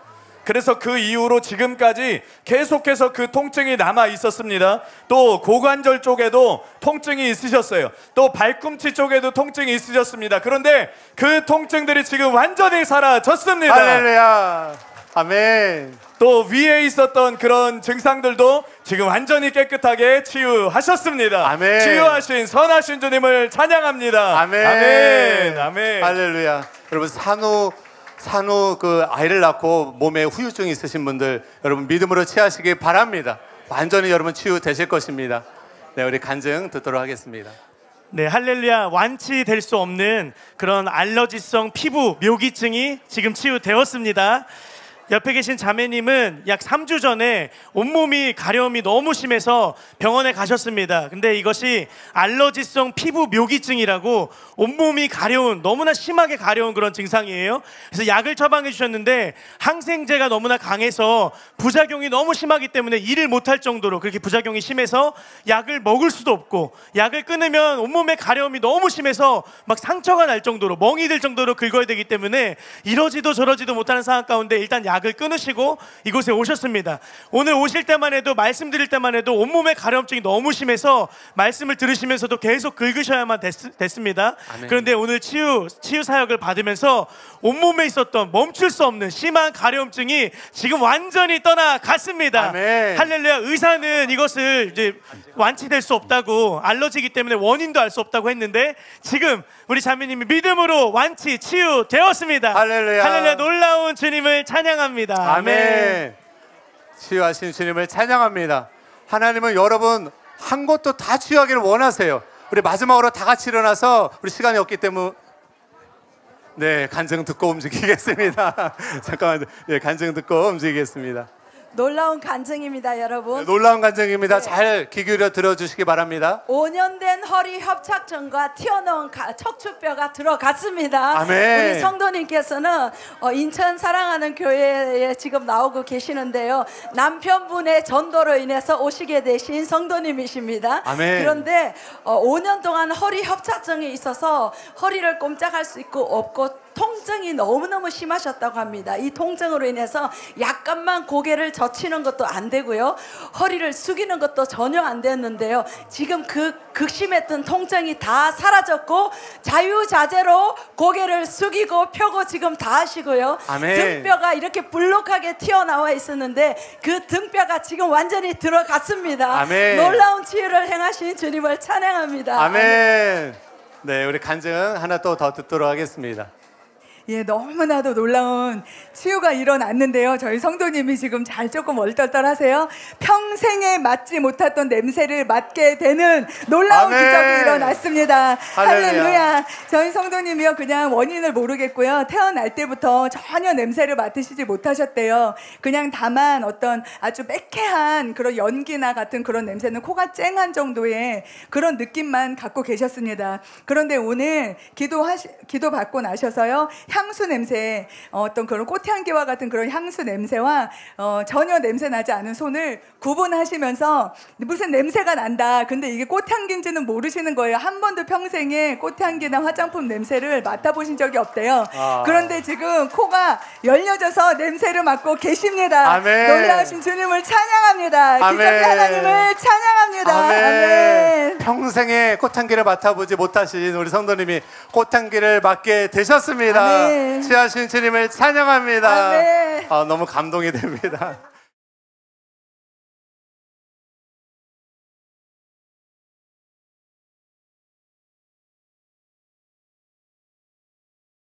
그래서 그 이후로 지금까지 계속해서 그 통증이 남아 있었습니다. 또 고관절 쪽에도 통증이 있으셨어요. 또 발꿈치 쪽에도 통증이 있으셨습니다. 그런데 그 통증들이 지금 완전히 사라졌습니다. 할렐루야. 아멘. 또 위에 있었던 그런 증상들도 지금 완전히 깨끗하게 치유하셨습니다. 아멘. 치유하신 선하신 주님을 찬양합니다. 아멘. 아멘. 아멘. 할렐루야. 여러분 산후 그 아이를 낳고 몸에 후유증이 있으신 분들 여러분 믿음으로 취하시기 바랍니다. 완전히 여러분 치유되실 것입니다. 네, 우리 간증 듣도록 하겠습니다. 네, 할렐루야. 완치될 수 없는 그런 알러지성 피부 묘기증이 지금 치유되었습니다. 옆에 계신 자매님은 약 3주 전에 온몸이 가려움이 너무 심해서 병원에 가셨습니다. 근데 이것이 알러지성 피부 묘기증이라고 온몸이 가려운, 너무나 심하게 가려운 그런 증상이에요. 그래서 약을 처방해 주셨는데 항생제가 너무나 강해서 부작용이 너무 심하기 때문에 일을 못할 정도로, 그렇게 부작용이 심해서 약을 먹을 수도 없고, 약을 끊으면 온몸에 가려움이 너무 심해서 막 상처가 날 정도로, 멍이 들 정도로 긁어야 되기 때문에 이러지도 저러지도 못하는 상황 가운데 일단 약을 끊으시고 이곳에 오셨습니다. 오늘 오실 때만 해도, 말씀드릴 때만 해도 온몸에 가려움증이 너무 심해서 말씀을 들으시면서도 계속 긁으셔야만 됐습니다. 아멘. 그런데 오늘 치유 사역을 받으면서 온몸에 있었던 멈출 수 없는 심한 가려움증이 지금 완전히 떠나갔습니다. 아멘. 할렐루야. 의사는 이것을 이제 완치될 수 없다고, 알러지이기 때문에 원인도 알 수 없다고 했는데 지금 우리 자매님이 믿음으로 완치, 치유되었습니다. 할렐루야. 할렐루야. 놀라운 주님을 찬양합니다. 아멘. 치유하신 주님을 찬양합니다. 하나님은 여러분 한 곳도 다 치유하기를 원하세요. 우리 마지막으로 다 같이 일어나서, 우리 시간이 없기 때문에 간증 듣고 움직이겠습니다. 잠깐만, 간증 듣고 움직이겠습니다. 놀라운 간증입니다, 여러분. 놀라운 간증입니다. 잘 귀 기울여 들어주시기 바랍니다. 5년 된 허리 협착증과 튀어나온 척추뼈가 들어갔습니다. 아멘. 우리 성도님께서는 인천 사랑하는 교회에 지금 나오고 계시는데요. 남편분의 전도로 인해서 오시게 되신 성도님이십니다. 아멘. 그런데 5년 동안 허리 협착증이 있어서 허리를 꼼짝할 수 있고 없고 통증이 너무너무 심하셨다고 합니다. 이 통증으로 인해서 약간만 고개를 젖히는 것도 안 되고요, 허리를 숙이는 것도 전혀 안 됐는데요, 지금 그 극심했던 통증이 다 사라졌고 자유자재로 고개를 숙이고 펴고 지금 다 하시고요. 아멘. 등뼈가 이렇게 불룩하게 튀어나와 있었는데 그 등뼈가 지금 완전히 들어갔습니다. 아멘. 놀라운 치유를 행하신 주님을 찬양합니다. 아멘. 네, 우리 간증 하나 또 더 듣도록 하겠습니다. 예, 너무나도 놀라운 치유가 일어났는데요. 저희 성도님이 지금 잘 조금 얼떨떨하세요. 평생에 맡지 못했던 냄새를 맡게 되는 놀라운 아멘. 기적이 일어났습니다. 할렐루야. 할렐루야. 저희 성도님이요, 그냥 원인을 모르겠고요, 태어날 때부터 전혀 냄새를 맡으시지 못하셨대요. 그냥 다만 어떤 아주 매캐한 그런 연기나 같은 그런 냄새는 코가 쨍한 정도의 그런 느낌만 갖고 계셨습니다. 그런데 오늘 기도 받고 나셔서요, 향수 냄새, 어떤 그런 꽃향기와 같은 그런 향수 냄새와 전혀 냄새 나지 않은 손을 구분하시면서 무슨 냄새가 난다, 근데 이게 꽃향기인지는 모르시는 거예요. 한 번도 평생에 꽃향기나 화장품 냄새를 맡아보신 적이 없대요. 그런데 지금 코가 열려져서 냄새를 맡고 계십니다. 아멘. 놀라우신 주님을 찬양합니다. 아멘. 기적의 하나님을 찬양합니다. 아멘. 평생에 꽃향기를 맡아보지 못하신 우리 성도님이 꽃향기를 맡게 되셨습니다. 아멘. 치유하신 주님을 찬양합니다. 아멘. 너무 감동이 됩니다.